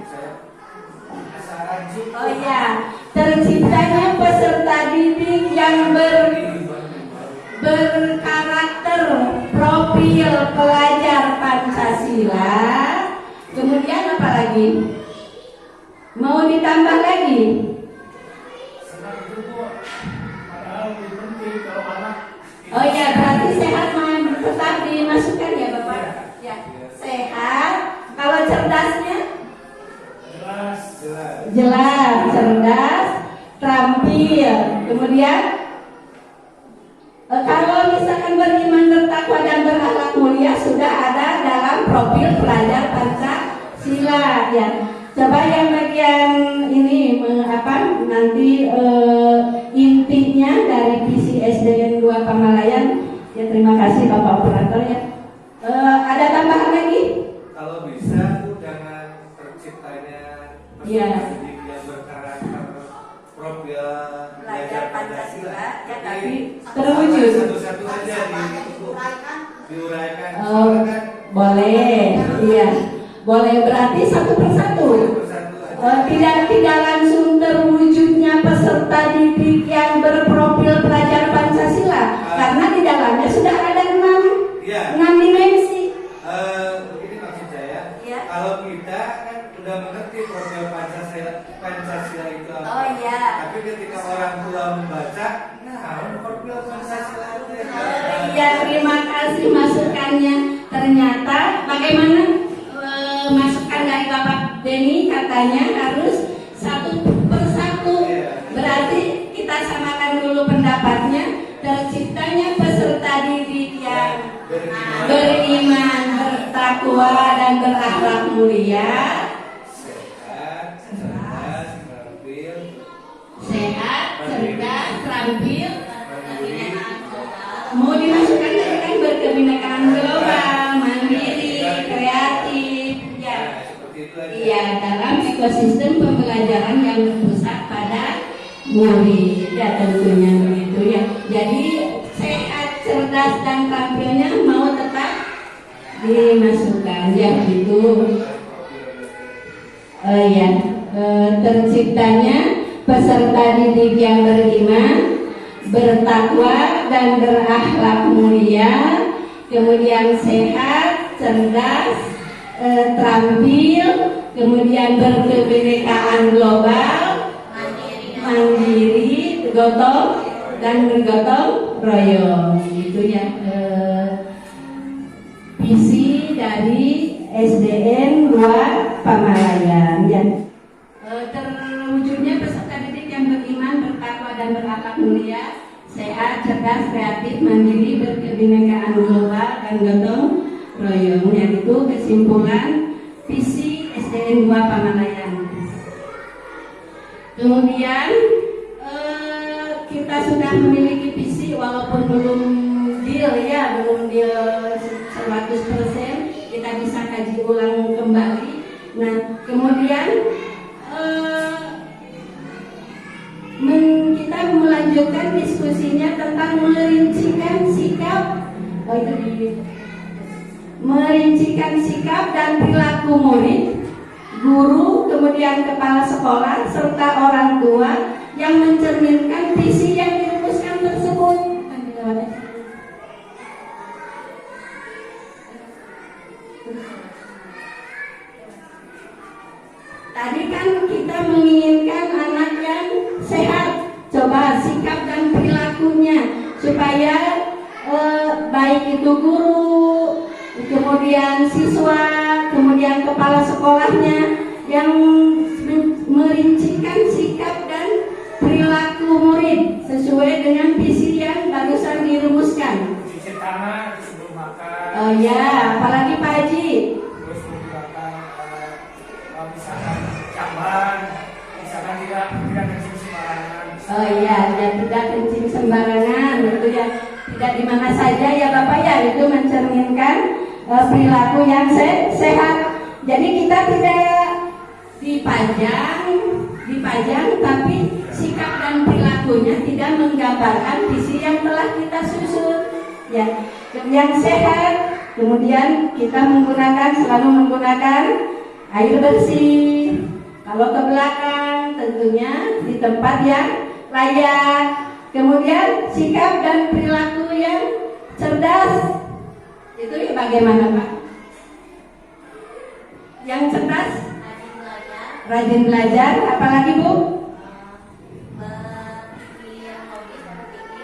Oh iya, terciptanya peserta didik yang berkarakter profil pelajar Pancasila. Kemudian apa lagi? Mau ditambah lagi? Senang itu Bu. Padahal lebih penting kalau anak. Oh iya, berarti sehat tetap dimasukkan ya Bapak? Ya, sehat. Kalau cerdasnya? Jelas, cerdas, terampil. Kemudian kalau misalkan beriman, bertakwa dan berakhlak mulia sudah ada dalam profil pelajar Pancasila ya. Coba yang bagian ini nanti intinya dari visi SDN 2 Pamalayan ya. Terima kasih Bapak Operator ya. Ada tambahan lagi? Kalau bisa tuh jangan terciptanya Iya. didik yang berkarakter profil Pelajar Pancasila ya, Tapi terwujud. Satu-satu aja diuraikan. Boleh, iya. Boleh, berarti satu persatu. Tidak langsung terwujudnya peserta didik yang berprofil pelajar Pancasila, karena di dalamnya sudah ada 6 dimensi. Begini maksud saya, kalau kita kan udah mengerti profil Pancasila itu apa. Oh iya. Tapi ketika orang tua membaca, profil Pancasila itu Iya, terima kasih masukannya. Ternyata bagaimana masukan dari Bapak Denny katanya harus satu persatu. Berarti kita samakan dulu pendapatnya. Terciptanya peserta didik yang beriman, bertakwa dan berakhlak mulia belajar. Iya, dalam ekosistem pembelajaran yang berpusat pada murid, ya tentunya begitu ya. Jadi sehat, cerdas dan tampilnya mau tetap dimasukkan ya gitu. Ya, terciptanya peserta didik yang beriman, bertakwa dan berakhlak mulia, kemudian sehat, cerdas, terampil, kemudian berkebinekaan global, mandiri, gotong dan bergotong royong. Itu ya visi dari SDN 2 Pamalayan. Ya. Terwujudnya peserta didik yang beriman, bertakwa dan berakhlak mulia, sehat, cerdas, kreatif, mandiri, berkebinekaan global dan gotong royong. Yaitu kesimpulan visi SDN 2 Pamalayan. Kemudian kita sudah memiliki visi walaupun belum deal ya, belum deal 100%, kita bisa kaji ulang kembali. Nah, kemudian kita melanjutkan diskusinya tentang merincikan sikap dan perilaku murid, guru, kemudian kepala sekolah serta orang tua yang mencerminkan visi yang dirumuskan tersebut. Tadi kan kita menginginkan anak yang sehat, coba sikap dan perilakunya supaya baik itu guru, kemudian siswa, kemudian kepala sekolahnya yang merincikan sikap dan perilaku murid sesuai dengan visi yang barusan dirumuskan. Cuci tangan sebelum makan. Oh ya, apalagi Pak Haji. Terus menggunakan misalkan caban, misalkan tidak kencing sembarangan. Oh iya, ya tidak kencing sembarangan, itu ya tidak di mana saja ya Bapak ya, itu mencerminkan perilaku yang sehat. Jadi kita tidak dipajang, tapi sikap dan perilakunya tidak menggambarkan visi yang telah kita susun. Ya, yang sehat. Kemudian kita selalu menggunakan air bersih. Kalau ke belakang tentunya di tempat yang layak. Kemudian sikap dan perilaku yang cerdas. Itu ya bagaimana Pak? Yang cerdas? Rajin belajar. Apalagi Bu?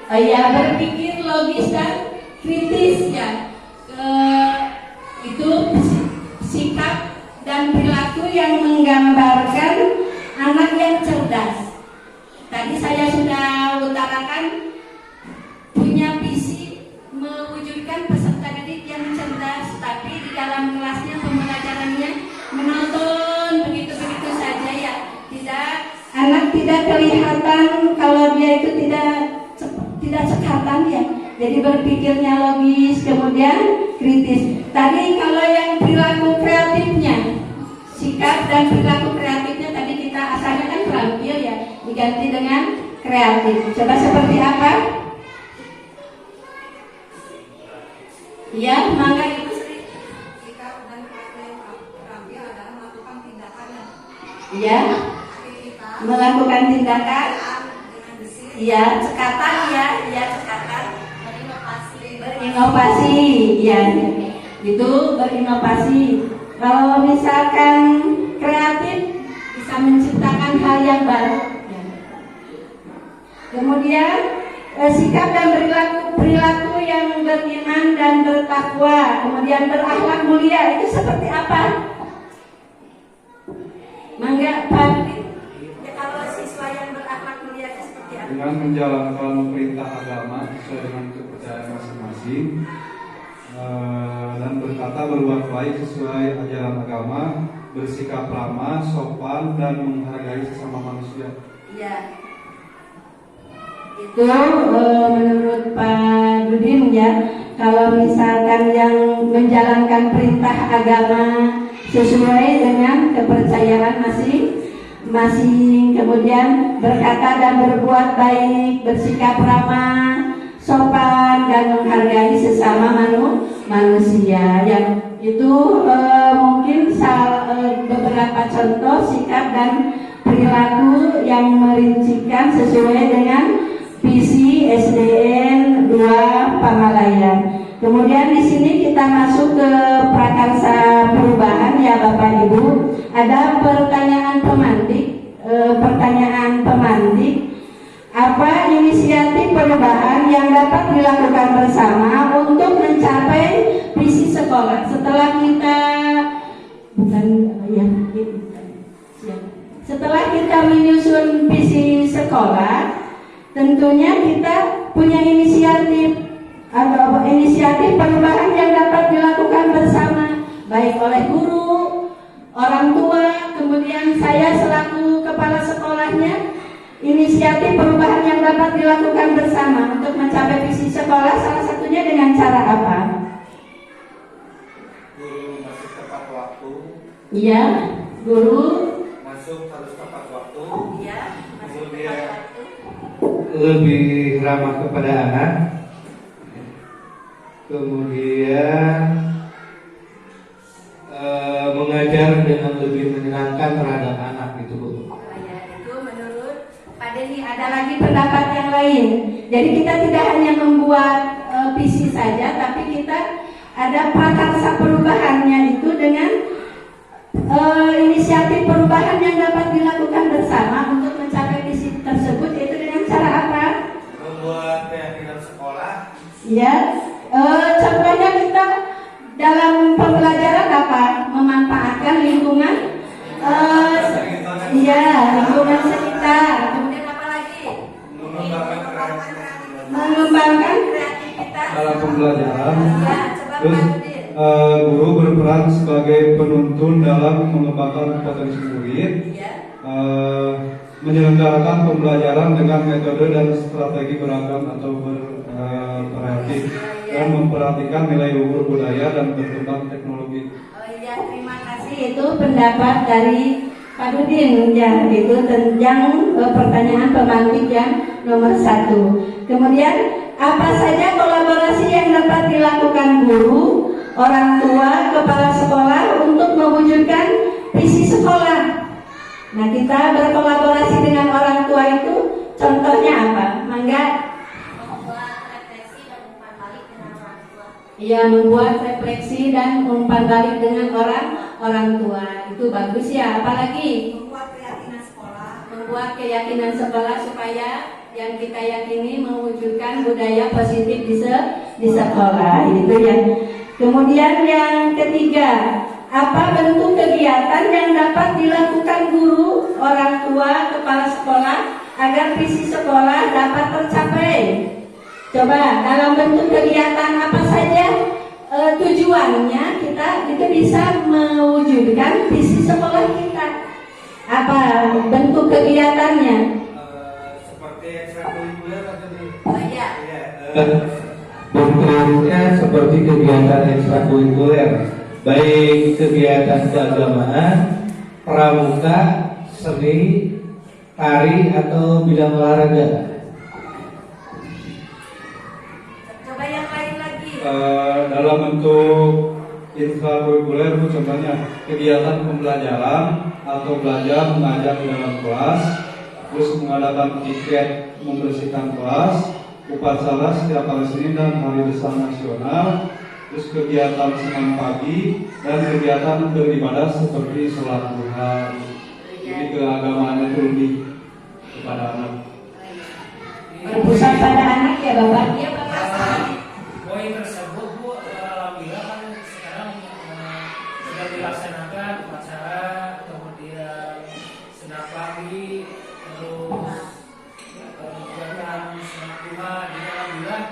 Oh iya, berpikir logis dan kritis ya. Itu sikap dan perilaku yang menggambarkan anak yang cerdas. Tadi saya sudah utarakan punya visi mewujudkan peserta didik yang cerdas, tapi di dalam kelasnya pembelajarannya menonton begitu-begitu saja ya. Anak tidak kelihatan kalau dia itu tidak cekatan ya. Jadi berpikirnya logis, kemudian kritis. Tadi kalau yang perilaku kreatifnya, sikap dan perilaku kreatifnya tadi kita asalnya kan terampil ya, diganti dengan kreatif. Coba seperti apa? Ya, mangga Ibu Sri. Sikap dan perilaku yang terampil adalah melakukan tindakan yang Ya, melakukan tindakan. Ya, cekatan ya, cekatan. Berinovasi, ya, itu berinovasi. Kalau misalkan kreatif bisa menciptakan hal yang baru. Ya. Kemudian sikap dan perilaku yang beriman dan bertakwa, kemudian berakhlak mulia, itu seperti apa? Mangga Pak. Ya, kalau siswa yang berakhlak mulia itu seperti apa? Dengan menjalankan perintah agama sesuai dengan kepercayaan masing-masing, dan berkata berbuat baik sesuai ajaran agama, bersikap ramah, sopan dan menghargai sesama manusia. Ya. Itu menurut Pak Dudin ya, kalau misalkan yang menjalankan perintah agama sesuai dengan kepercayaan masing-masing, kemudian berkata dan berbuat baik, bersikap ramah, sopan, dan menghargai sesama manusia. Yang itu mungkin beberapa contoh sikap dan perilaku yang merincikan sesuai dengan visi SDN 2 Pangalayan. Kemudian di sini kita masuk ke prakarsa perubahan ya Bapak Ibu. Ada pertanyaan pemantik. Apa inisiatif perubahan yang dapat dilakukan bersama untuk mencapai visi sekolah? Setelah kita menyusun visi sekolah, tentunya kita punya inisiatif atau inisiatif perubahan yang dapat dilakukan bersama, baik oleh guru, orang tua, kemudian saya selaku kepala sekolahnya. Inisiatif perubahan yang dapat dilakukan bersama untuk mencapai visi sekolah, salah satunya dengan cara apa? Guru masuk tepat waktu. Iya, guru Masuk harus tepat waktu. Iya, masuk Kemudian tepat waktu. lebih ramah kepada anak, kemudian mengajar dengan lebih menyenangkan terhadap anak itu Bu. itu menurut Pak Denny. Ada lagi pendapat yang lain. Jadi kita tidak hanya membuat visi saja, tapi kita ada prakarsa perubahannya itu dengan inisiatif perubahan yang dapat dilakukan bersama untuk mencapai visi tersebut, yaitu dengan cara apa? membuat keyakinan sekolah. Ya, contohnya kita dalam pembelajaran apa? Memanfaatkan lingkungan, lingkungan sekitar. Kemudian apa lagi? Mengembangkan kreativitas Dalam pembelajaran, Ya, coba terus Pak Udin. guru berperan sebagai penuntun dalam mengembangkan potensi murid, Ya. menyelenggarakan pembelajaran dengan metode dan strategi beragam atau bervariatif, dan memperhatikan nilai luhur budaya dan berkembang teknologi. Oh iya, terima kasih. Itu pendapat dari Pak Dudin ya, itu tentang pertanyaan pemantik yang nomor 1. Kemudian apa saja kolaborasi yang dapat dilakukan guru, orang tua, kepala sekolah untuk mewujudkan visi sekolah? Nah, kita berkolaborasi dengan orang tua itu contohnya apa? Mangga. Membuat refleksi dan umpan balik dengan orang tua. Iya, membuat refleksi dan umpan balik dengan orang tua. Itu bagus ya. Apalagi Membuat keyakinan sekolah. membuat keyakinan sekolah supaya yang kita yakini mewujudkan budaya positif di sekolah. Itu ya. Kemudian yang ketiga, apa bentuk kegiatan yang dapat dilakukan guru, orang tua, kepala sekolah agar visi sekolah dapat tercapai? Coba dalam bentuk kegiatan apa saja tujuannya kita itu bisa mewujudkan visi sekolah kita. Apa bentuk kegiatannya? Seperti ekstrakurikuler atau di Oh iya. Bentuknya seperti kegiatan ekstrakurikuler, baik kegiatan keagamaan, pramuka, seni, tari, atau bidang olahraga. Coba yang lain lagi. Dalam bentuk ekstrakurikuler itu contohnya kegiatan pembelajaran atau belajar mengajar di dalam kelas, terus mengadakan piket membersihkan kelas, upacara setiap hari Senin dan hari besar nasional, terus kegiatan senam pagi dan kegiatan beribadah seperti sholat duha. Jadi keagamaan itu lebih kepada anak. Berpusat pada anak ya Bapak. Iya Bapak. Poin tersebut Bu, alhamdulillah kan sekarang sudah dilaksanakan upacara, kemudian senam pagi, terus kegiatan senam duha. Jadi alhamdulillah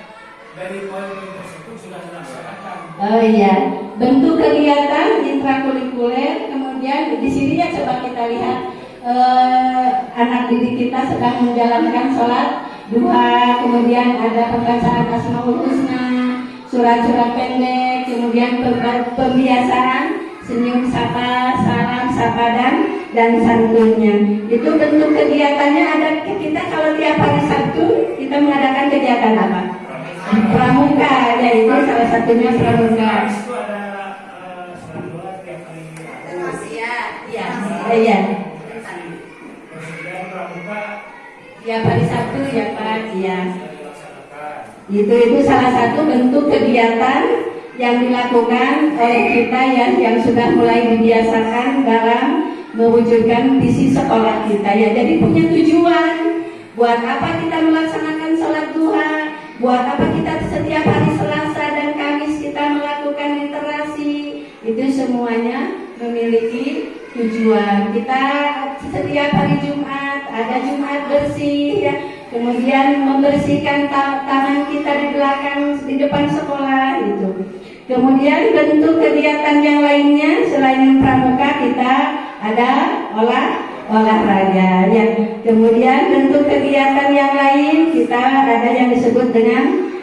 dari poin-poin tersebut sudah dilaksanakan. Oh iya, bentuk kegiatan intrakurikuler. Kemudian di sini ya coba kita lihat anak didik kita sedang menjalankan sholat duha, kemudian ada pembacaan Asmaul Husna, surat-surat pendek, kemudian pembiasaan senyum sapa, salam sapa dan santunnya. Itu bentuk kegiatannya ada. Kita kalau tiap hari Sabtu kita mengadakan kegiatan apa? Pramuka, yaitu salah satunya pramuka. Itu ada sholat doa tiap hari. Iya. Kemudian pramuka Tiap hari Sabtu ya Pak. Iya. dilaksanakan. Itu salah satu bentuk kegiatan yang dilakukan oleh kita yang sudah mulai dibiasakan dalam mewujudkan visi sekolah kita ya. Jadi punya tujuan. Buat apa kita melaksanakan sholat duha? Buat apa kita setiap hari Selasa dan Kamis kita melakukan literasi? Itu semuanya memiliki tujuan. Kita setiap hari Jumat ada Jumat bersih ya. Kemudian membersihkan taman kita di belakang, di depan sekolah itu. Kemudian bentuk kegiatan yang lainnya selain pramuka kita ada olahraga ya. Kemudian bentuk kegiatan yang lain kita ada yang disebut dengan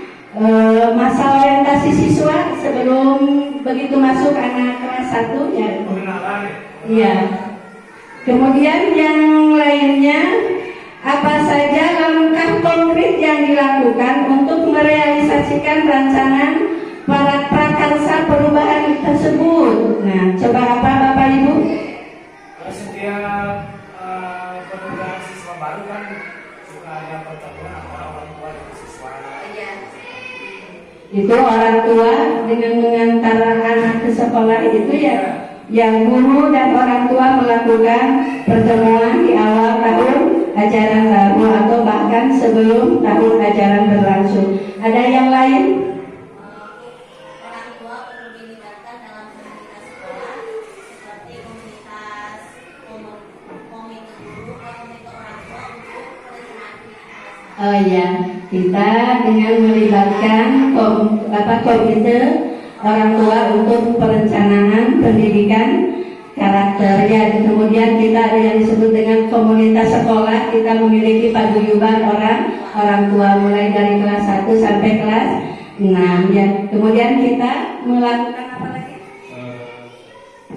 masa orientasi siswa sebelum begitu masuk anak kelas 1 ya. Pengenalan. Iya. Kemudian yang lainnya apa saja langkah konkret yang dilakukan untuk merealisasikan rancangan para prakarsa perubahan tersebut. Nah, coba apa Bapak Ibu? Setiap penundaan siswa baru kan suka ada pertemuan antara orang tua dan siswa. Itu orang tua dengan mengantar anak ke sekolah itu ya, yang guru dan orang tua melakukan pertemuan di awal tahun ajaran baru atau bahkan sebelum tahun ajaran berlangsung. Ada yang lain? Orang tua perlu dilibatkan dalam komunitas sekolah seperti komunitas komite guru atau komite orang tua untuk pelaksanaan kegiatan. Oh ya, kita dengan melibatkan komite orang tua untuk perencanaan pendidikan karakter ya. Kemudian kita ada yang disebut dengan komunitas sekolah. Kita memiliki paguyuban orang tua mulai dari kelas 1 sampai kelas 6 ya. Kemudian kita melakukan apa lagi?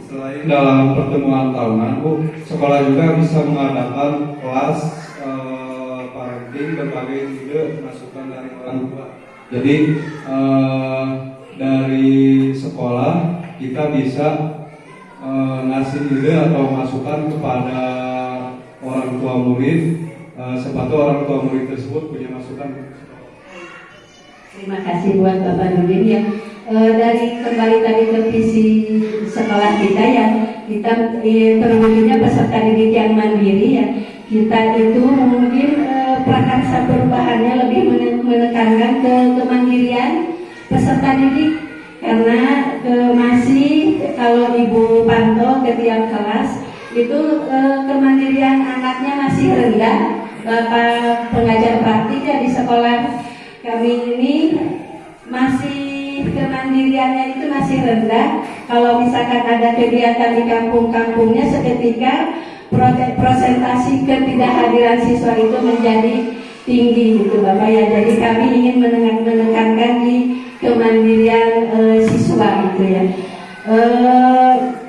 Selain dalam pertemuan tahunan, Bu, sekolah juga bisa mengadakan kelas parenting berbagai ide masukan dari orang tua. Jadi dari sekolah kita bisa ngasih ide atau masukan kepada orang tua murid, sepatu orang tua murid tersebut punya masukan. Terima kasih buat Bapak Nudin ya. Dari kembali tadi ke visi sekolah kita ya, kita terwujudnya peserta didik yang mandiri ya. Kita itu mungkin prakarsa perubahannya lebih menekankan ke kemandirian peserta didik. Karena masih kalau Ibu pantau ke tiap kelas itu kemandirian anaknya masih rendah. Bapak pengajar praktik ya di sekolah kami ini masih kemandiriannya itu masih rendah. Kalau misalkan ada kegiatan di kampung-kampungnya seketika prosentasi ketidakhadiran siswa itu menjadi tinggi gitu Bapak ya. Jadi kami ingin menekankan di kemandirian siswa itu ya.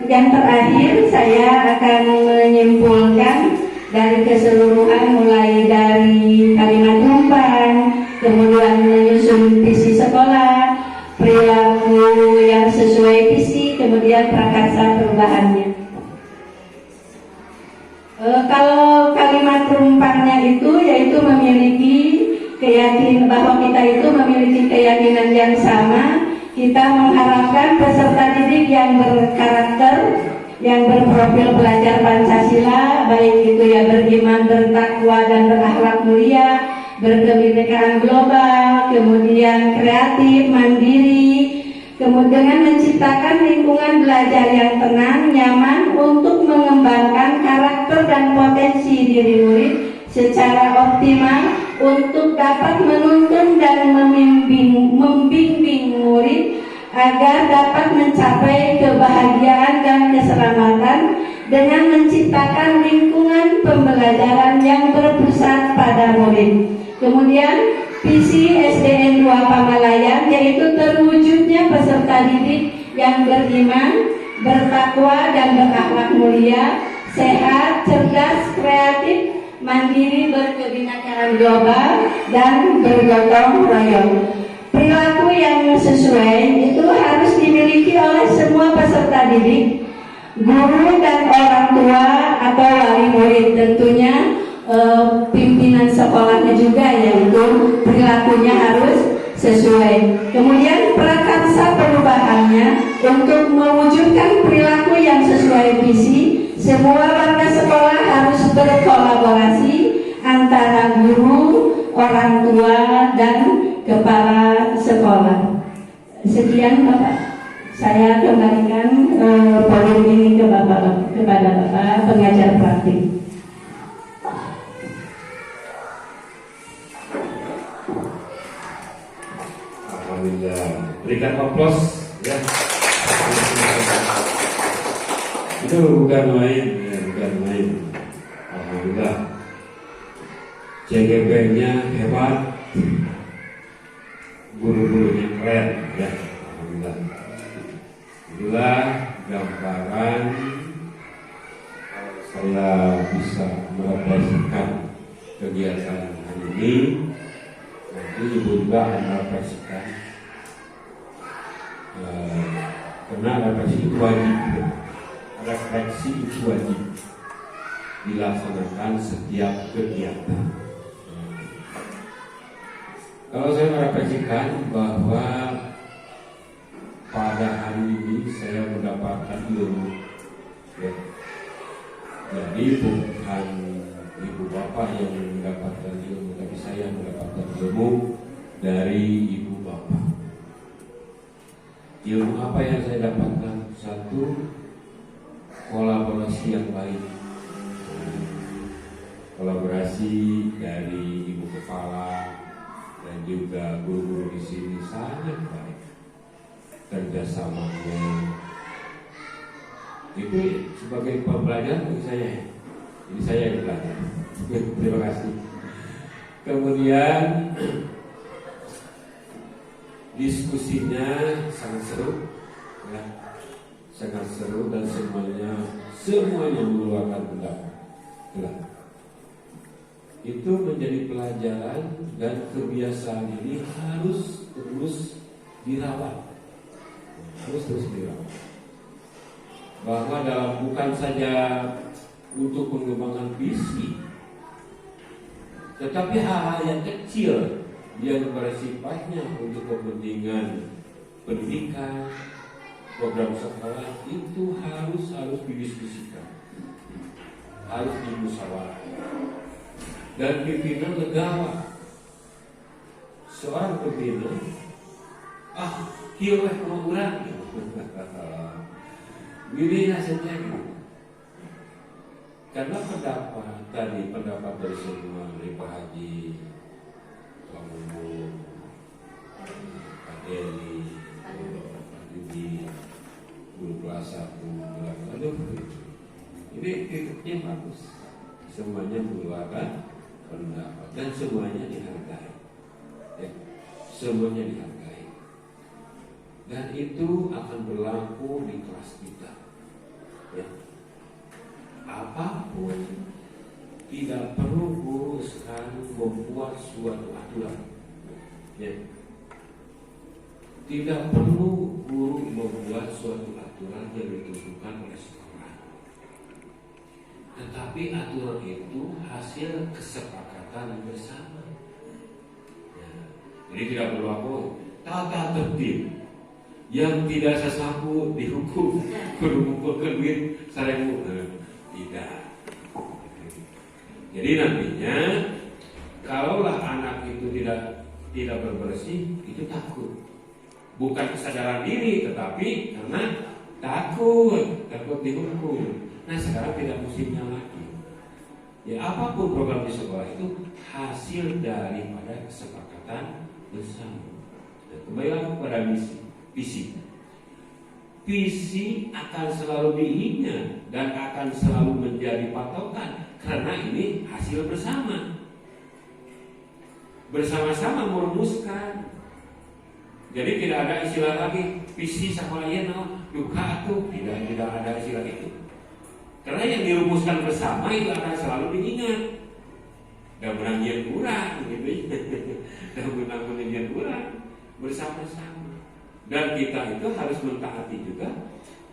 Yang terakhir saya akan menyimpulkan dari keseluruhan mulai dari kalimat umpan, kemudian menyusun visi sekolah, perilaku yang sesuai visi, kemudian prakarsa perubahannya. Kalau kalimat perumpamannya itu yaitu memiliki keyakinan bahwa kita itu memiliki keyakinan yang sama. Kita mengharapkan peserta didik yang berkarakter, yang berprofil pelajar Pancasila, baik itu ya beriman, bertakwa dan berakhlak mulia, berkebinekaan global, kemudian kreatif, mandiri, kemudian dengan menciptakan lingkungan belajar yang tenang, nyaman untuk mengembangkan karakter dan potensi diri murid secara optimal untuk dapat menuntun dan membimbing murid agar dapat mencapai kebahagiaan dan keselamatan dengan menciptakan lingkungan pembelajaran yang berpusat pada murid. Kemudian visi SDN 2 Pamalayan yaitu terwujudnya peserta didik yang beriman, bertakwa dan berakhlak mulia, sehat, cerdas, kreatif, mandiri, berkebinekaan global, dan bergotong royong. Perilaku yang sesuai itu harus dimiliki oleh semua peserta didik, guru dan orang tua atau wali murid, tentunya pimpinan sekolahnya juga, yaitu perilakunya harus sesuai. Kemudian prakarsa perubahannya untuk mewujudkan perilaku yang sesuai visi, semua warga sekolah harus berkolaborasi antara guru, orang tua, dan kepala sekolah. Sekian Bapak, saya kembalikan podium ini kepada Bapak pengajar praktik. Alhamdulillah, berikan aplaus ya. Itu bukan main, ya, bukan main. Alhamdulillah, CGP-nya hebat, guru-gurunya keren ya. Alhamdulillah. Inilah gambaran saya bisa merefleksikan kegiatan hari ini. Nanti Ibu juga akan merefleksikan, karena refleksi itu wajib. Refleksi itu wajib dilaksanakan setiap kegiatan. Kalau saya merefleksikan bahwa pada hari ini saya mendapatkan ilmu, ya. Jadi bukan ibu bapak yang mendapatkan ilmu, tapi saya mendapatkan ilmu dari ibu bapak. Ilmu apa yang saya dapatkan? Satu, kolaborasi yang baik. Kolaborasi dari ibu kepala dan juga guru-guru di sini sangat baik. Kerjasamanya itu sebagai pembelajaran bagi saya. Ini saya yang belajar. Terima kasih. Kemudian diskusinya sangat seru, ya. Sangat seru dan semuanya mengeluarkan pendapat. Itu menjadi pelajaran dan kebiasaan ini harus terus dirawat. Bahwa dalam bukan saja untuk mengembangkan visi, tetapi hal-hal yang kecil yang bersifatnya untuk kepentingan pendidikan, program sekolah itu harus didiskusikan, harus dimusyawarahkan. Dan pimpinan legawa, seorang pimpinan, kieu mau urang, gini hasilnya gitu. Karena pendapat dari semua, dari Pak Haji, Pak Mumu, Pak Deli, Pak Yudi, guru kelas 1, aduh, ini titiknya bagus. Semuanya mengeluarkan pendapat dan semuanya dihargai, ya, semuanya dihargai. Dan itu akan berlaku di kelas kita, ya. Apapun tidak perlu guru sekarang membuat suatu aturan, ya. Tidak perlu guru membuat suatu aturan yang ditentukan oleh sekolah. Tetapi aturan itu hasil kesepakatan bersama, ya. Jadi tidak berlaku tata tertib yang tidak sesapu dihukum, kudu ngumpulkeun duit 1000. Tidak. Jadi nantinya kalaulah anak itu tidak berbersih, itu takut. Bukan kesadaran diri, tetapi karena takut dihukum. Nah sekarang tidak musimnya lagi. Ya apapun program di sekolah itu hasil daripada kesepakatan bersama. Dan kembali lagi kepada visi. Visi akan selalu diingat dan akan selalu menjadi patokan karena ini hasil bersama. Bersama-sama merumuskan. Jadi tidak ada istilah lagi visi sama lain duka tuh, tidak ada istilah itu. Karena yang dirumuskan bersama itu akan selalu diingat. Dan menangian kurang, gitu. Dan menangian kurang bersama-sama. Dan kita itu harus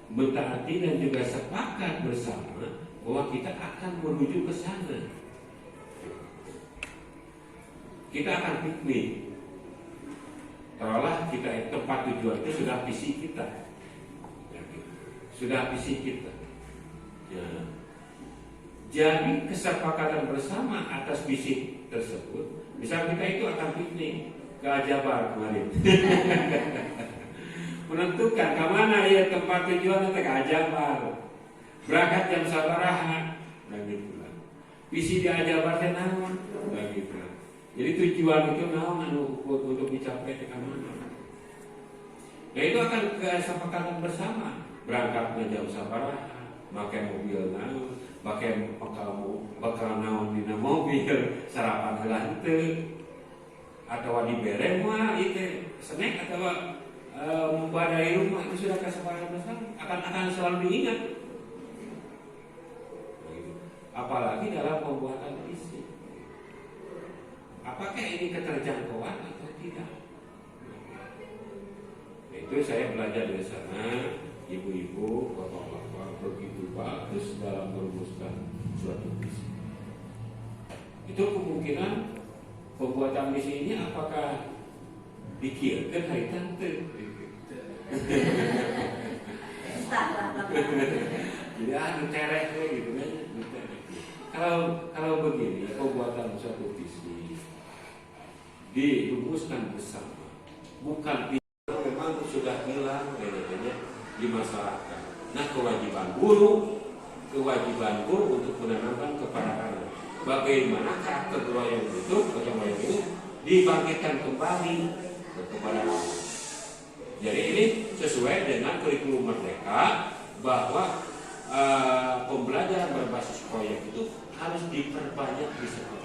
mentaati dan juga sepakat bersama bahwa kita akan menuju ke sana. Kita akan piknik. Taruhlah kita tempat tujuan itu sudah visi kita, sudah visi kita. Ya. Jadi kesepakatan bersama atas visi tersebut, misal kita itu akan piknik ke Ajabar kemarin, menentukan kemana ya tempat tujuan ke Ajabar, berangkat jam sabaraha, dan gitu lah. Visi di Ajabar dan naon, dan gitu. Jadi tujuan itu naon untuk dicapai ke mana? Nah itu akan kesepakatan bersama, berangkatnya jam sabaraha, pakai mobil naon, pakai bakal naon dina mobil, sarapan heula henteu, atau dibere mah itu snack atau membadai rumah itu sudah kesepakatan bersama, akan selalu diingat. Apalagi dalam pembuatan visi. Apakah ini keterjangkauan atau tidak? Itu saya belajar dari sana, ibu-ibu, bapak-bapak begitu bagus dalam merumuskan suatu visi. Itu kemungkinan pembuatan misi ini apakah dikirakan hari tante? Jadi cereh gitu kan? Kalau begini pembuatan suatu visi dirumuskan bersama, bukan memang sudah hilang di masyarakat. Nah kewajiban guru untuk menanamkan kepada anak bagaimana karakter gotong royong itu dibangkitkan kembali kepada anak. Jadi ini sesuai dengan kurikulum Merdeka bahwa pembelajaran berbasis proyek itu harus diperbanyak di sekolah.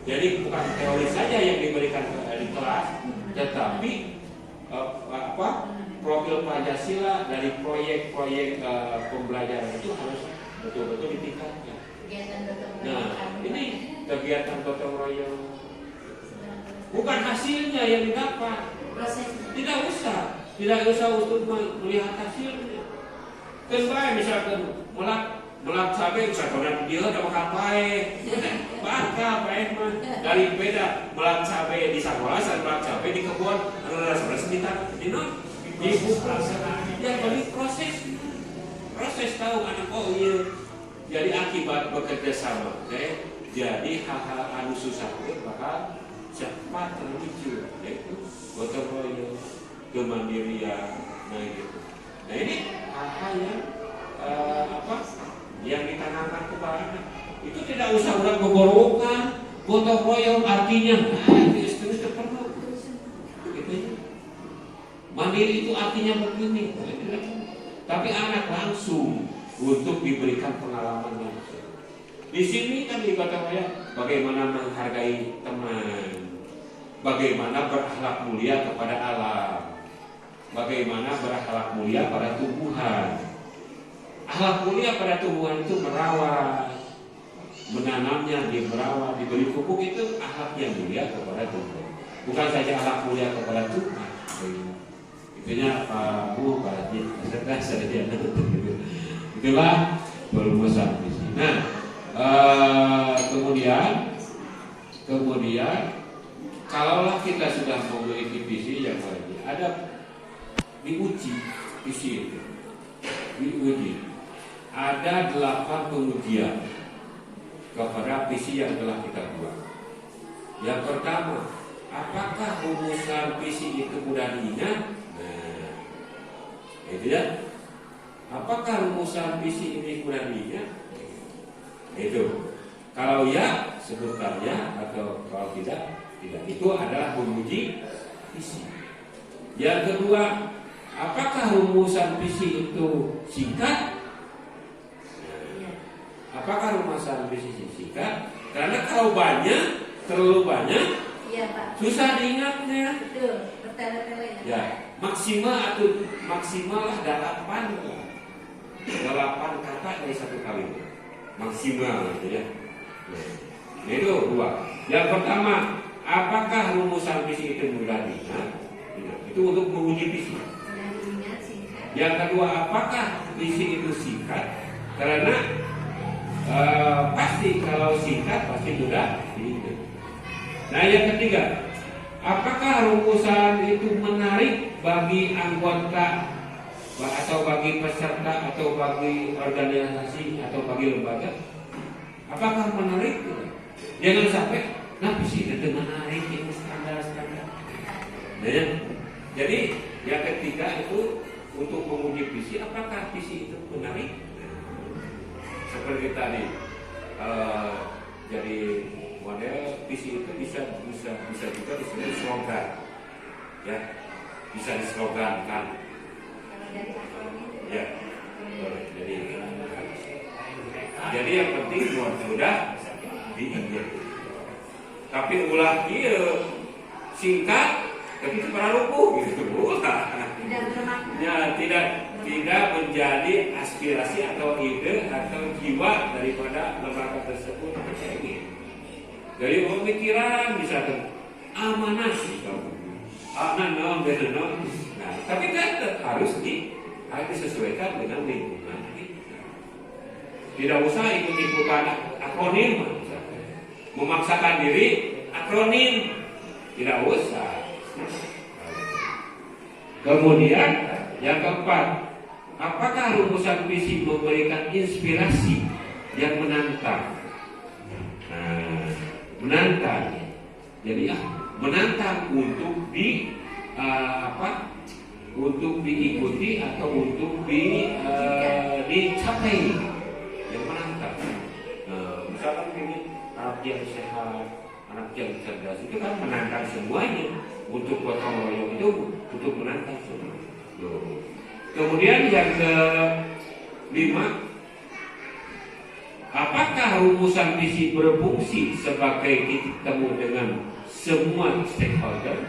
Jadi bukan teori saja yang diberikan di kelas, tetapi profil Pancasila dari proyek-proyek pembelajaran itu harus betul-betul ditingkatkan. Nah, ini kegiatan gotong royong bukan hasilnya yang didapat. Tidak usah untuk melihat hasilnya. Kan misalkan melak cabai misalkan dia ada makan baik, bakal baik mah dari beda melak cabai di sekolah, melak cabai di kebun, rasa sekitar di yang balik proses tahu anak iya. Jadi akibat bekerja sama, jadi hal-hal anu susah itu bakal cepat terwujud, yaitu gotong royong, kemandirian, nah gitu. Nah ini hal-hal yang ditanamkan kepada anak. Itu tidak usah udah menggorokan gotong royong artinya itu perlu. Gitu. Mandiri itu artinya begini, tapi anak langsung untuk diberikan pengalaman langsung. Di sini kan di gotong royong bagaimana menghargai teman, bagaimana berakhlak mulia kepada alam, bagaimana berakhlak mulia pada tumbuhan. Akhlak mulia pada tumbuhan itu merawat, menanamnya, merawat, diberi pupuk itu akhlak yang mulia kepada tumbuhan. Bukan saja akhlak mulia kepada Tuhan. Itunya Pak Bu, Pak Haji, saya itulah perumusan visi. Nah, kemudian kalaulah kita sudah memiliki visi yang baik, ada diuji visi itu, diuji. Ada 8 pengujian kepada visi yang telah kita buat. Yang pertama, apakah rumusan visi itu mudah diingat? Nah, itu ya. Apakah rumusan visi ini mudah diingat? Itu. Kalau ya, sebutkan ya, atau kalau tidak. Itu adalah menguji visi. Yang kedua, apakah rumusan visi itu singkat? Apakah rumusan visi singkat? Karena kalau terlalu banyak, Iya Pak. Susah diingatnya. Betul, bertele-tele. Ya, maksimal lah 8 kata dari satu kalimat. Maksimal gitu ya. Nah, itu 2. Yang pertama, apakah rumusan visi itu mudah diingat? Itu untuk menguji visi. Yang kedua, apakah visi itu singkat? Karena pasti kalau singkat pasti mudah diingat. Nah, yang ketiga, apakah rumusan itu menarik bagi anggota atau bagi peserta atau bagi organisasi atau bagi lembaga? Apakah menarik? Jangan sampai visi itu menarik, ini standar. Nah, jadi yang ketiga itu untuk menguji visi, apakah visi itu menarik? Seperti tadi, jadi model visi itu bisa juga disebut slogan, ya, bisa dislogankan. Ya, jadi yang penting mudah diingat. Tapi ulah dia singkat, tapi para lupa gitu, ya, tidak menjadi aspirasi atau ide atau jiwa daripada lembaga tersebut. Dari pemikiran misalkan amanah nah, tapi kan harus disesuaikan dengan lingkungan. Tidak usah ikut-ikutan akronim, memaksakan diri akronim, tidak usah. Kemudian yang keempat, apakah rumusan visi memberikan inspirasi yang menantang? Nah, menantang. Jadi menantang untuk untuk diikuti atau untuk dicapai, yang menantang. Misalkan ini anak yang sehat, anak yang cerdas, itu kan menantang semuanya. Untuk gotong royong itu untuk menantang semua. Kemudian yang ke-5, apakah rumusan visi berfungsi sebagai titik temu dengan semua stakeholder?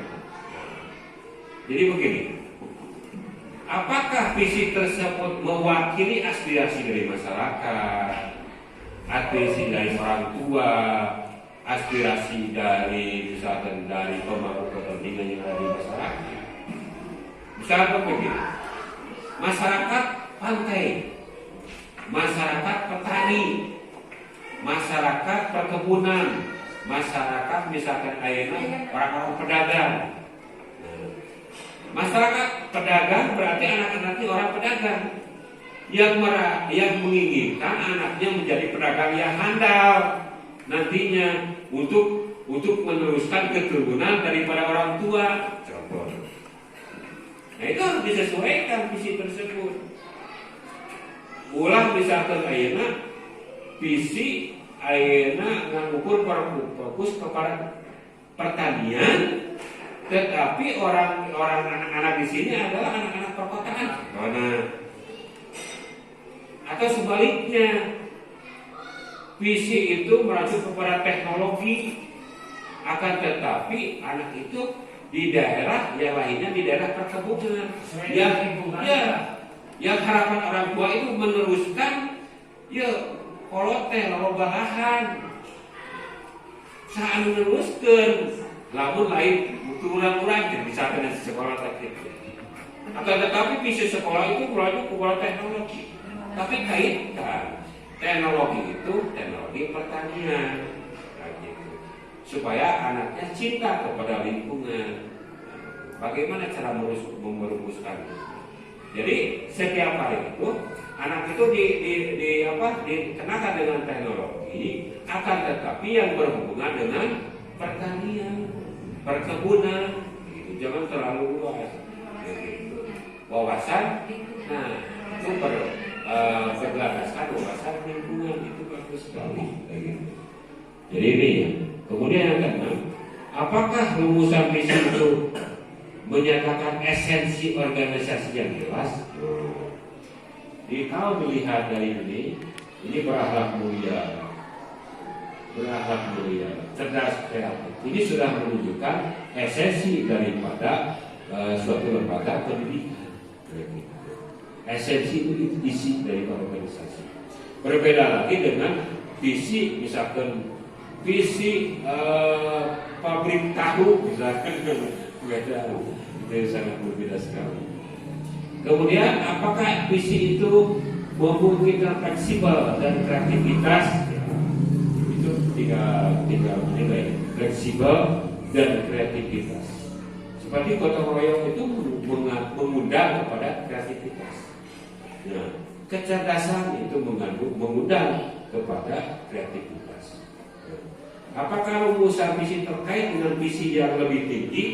Jadi begini, apakah visi tersebut mewakili aspirasi dari masyarakat, aspirasi dari orang tua, aspirasi dari misalkan dari pemangku kepentingan yang ada di masyarakat? Misalkan begini, masyarakat pantai, masyarakat petani, masyarakat perkebunan, masyarakat misalkan ayeuna orang-orang pedagang. Masyarakat pedagang berarti anak-anaknya orang pedagang yang menginginkan anaknya menjadi pedagang yang handal nantinya untuk meneruskan keturunan daripada orang tua. Contoh. Nah, itu harus disesuaikan visi tersebut. Ulah misalkan ayeuna visi ayeuna ngukur fokus kepada pertanian, tetapi orang anak-anak di sini adalah anak-anak perkotaan. Atau sebaliknya, visi itu merujuk kepada teknologi, akan tetapi anak itu di daerah yang lainnya di daerah perkebunan yang harapan orang tua itu meneruskan koloteh loba lahan saat meneruskan lamun lain kurang-kurang jadi misalkan di sekolah teknik. Akan tetapi visi sekolah itu merujuk kepada teknologi, tapi kaitkan teknologi itu teknologi pertanian, supaya anaknya cinta kepada lingkungan. Bagaimana cara merumuskan? Jadi setiap hari itu anak itu dikenakan dengan teknologi, akan tetapi yang berhubungan dengan pertanian, perkebunan, gitu. Jangan terlalu luas. Gitu. Wawasan, nah itu berlandaskan wawasan lingkungan, itu bagus sekali. Gitu. Jadi ini ya. Kemudian yang keenam, apakah rumusan visi itu menyatakan esensi organisasi yang jelas? Jadi kalau melihat dari ini berakhlak mulia, berakhlak mulia, cerdas, kreatif. Ini sudah menunjukkan esensi daripada suatu lembaga pendidikan. Esensi itu isi dari organisasi. Berbeda lagi dengan visi, misalkan visi pabrik tahu, misalkan beda, itu sangat berbeda sekali. Kemudian apakah visi itu memungkinkan fleksibel dan kreativitas? Itu tinggal menilai fleksibel dan kreativitas. Seperti gotong royong itu mengundang kepada kreativitas. Nah, kecerdasan itu mengundang kepada kreativitas. Apakah rumusan visi terkait dengan visi yang lebih tinggi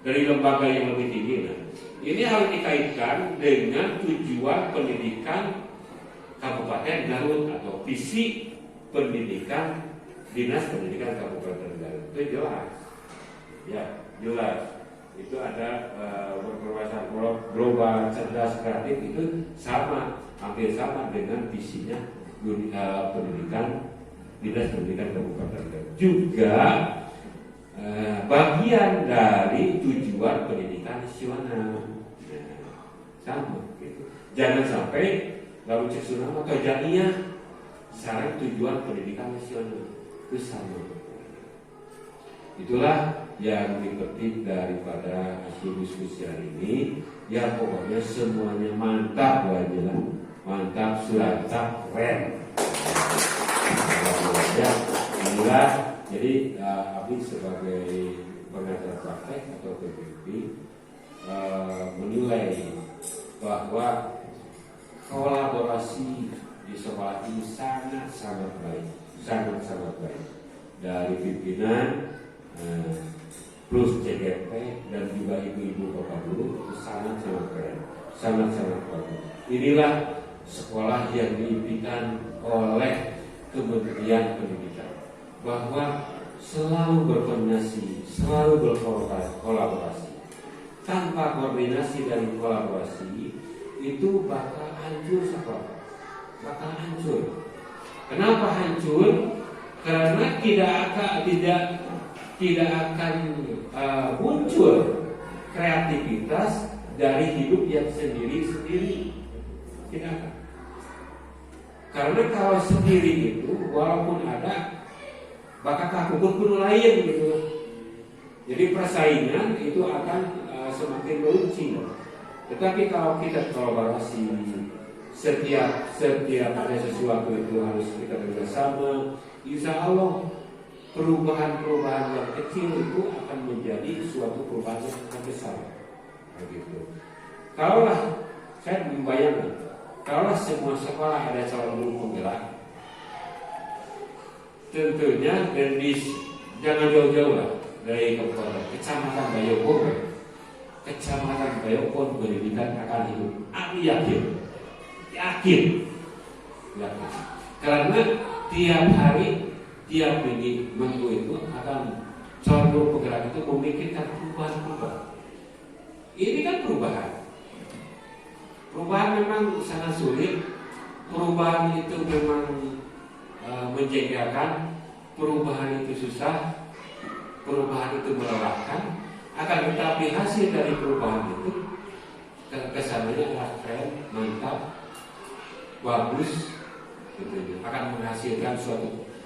dari lembaga yang lebih tinggi? Nah, ini harus dikaitkan dengan tujuan pendidikan Kabupaten Garut atau visi pendidikan Dinas Pendidikan Kabupaten Garut. Itu jelas, ya jelas. Itu ada berwawasan global, cerdas, kreatif, itu sama, hampir sama dengan visinya pendidikan Dinas Pendidikan Kabupaten Garut. Juga bagian dari tujuan pendidikan nasional, sama gitu. Jangan sampai lalu Ceksunam atau Jamiah sekarang tujuan pendidikan nasional itu sama. Itulah yang dipetik daripada hasil diskusi hari ini. Ya pokoknya semuanya mantap wajah, mantap, surantap, keren. Ya, inilah. Jadi Abi sebagai pengajar praktek atau PBB menilai bahwa kolaborasi di sekolah ini sangat baik, sangat baik dari pimpinan plus CGP dan juga ibu-ibu bapak guru itu sangat keren, sangat bagus. Inilah sekolah yang diimpikan oleh Kementerian Pendidikan, bahwa selalu berkoordinasi, selalu berkolaborasi. Tanpa koordinasi dan kolaborasi itu bakal hancur sekolah, bakal hancur. Kenapa hancur? Karena tidak akan muncul kreativitas dari hidup yang sendiri-sendiri. Tidak akan. Karena kalau sendiri itu walaupun ada bakal kakukur kudu lain gitu. Jadi persaingan itu akan semakin meruncing. Tetapi kalau kita kolaborasi, setiap ada sesuatu itu harus kita bersama, insya Allah perubahan yang kecil itu akan menjadi suatu perubahan yang besar. Begitu. Kalaulah saya membayangkan, kalaulah semua sekolah ada calon guru penggerak, tentunya dan jangan jauh-jauh lah dari kecamatan Bayokon pendidikan akan hidup. Aku yakin. Karena tiap hari, tiap minggu itu akan calon guru penggerak itu memikirkan perubahan. Ini kan perubahan. Perubahan memang sangat sulit. Perubahan itu memang menjengkelkan, perubahan itu susah, perubahan itu melelahkan. Akan tetapi hasil dari perubahan itu kesannya adalah keren, mantap, bagus, gitu. Akan menghasilkan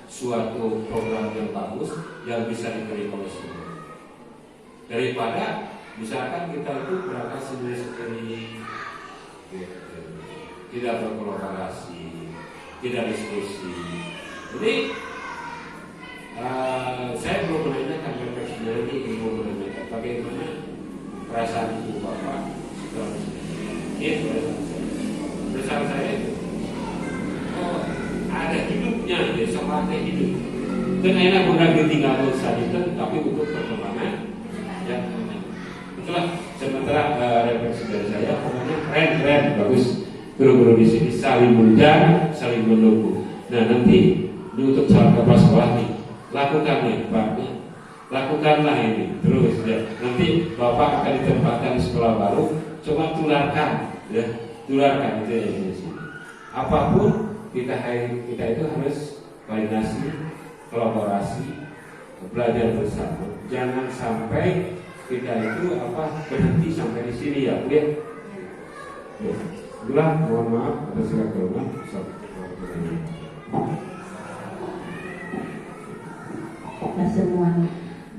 suatu program yang bagus yang bisa diterima oleh semua. Daripada misalkan kita itu berangkat sendiri, gitu. Tidak berkolaborasi, tidak diskusi. Jadi saya belum menanyakan refleksinya ini, belum menanyakan bagaimana perasaan ibu bapak setelah ini bersama saya itu. Oh, ada hidupnya, ya, semangat hidup. Dan enak mudah ditinggal saja, tapi untuk perkembangan yang itulah sementara refleksi dari saya. Pokoknya keren, bagus. Guru-guru di sini saling menjaga, saling mendukung. Nah nanti untuk calon kepala sekolah nih, lakukanlah ini terus ya. Nanti bapak akan ditempatkan di sekolah baru, coba tularkan itu ya di sini. Apapun kita itu harus koordinasi, kolaborasi, belajar bersama. Jangan sampai kita itu berhenti sampai di sini ya Bu ya. Itulah, mohon maaf atas segala kekurangan. Kita semua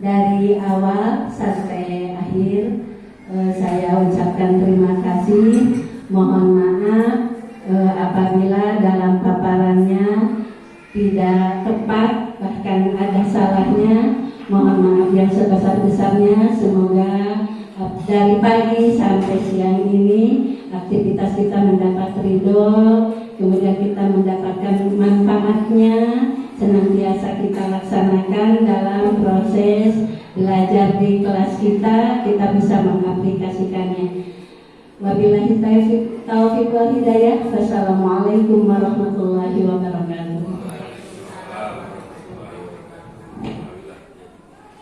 dari awal sampai akhir saya ucapkan terima kasih. Mohon maaf apabila dalam paparannya tidak tepat, bahkan ada salahnya. Mohon maaf yang sebesar-besarnya. Semoga dari pagi sampai siang ini aktivitas kita mendapat ridho, kemudian kita mendapatkan manfaatnya, senantiasa kita laksanakan dalam proses belajar di kelas kita bisa mengaplikasikannya. Wabillahi taufiq wal hidayah. Wassalamualaikum warahmatullahi wabarakatuh.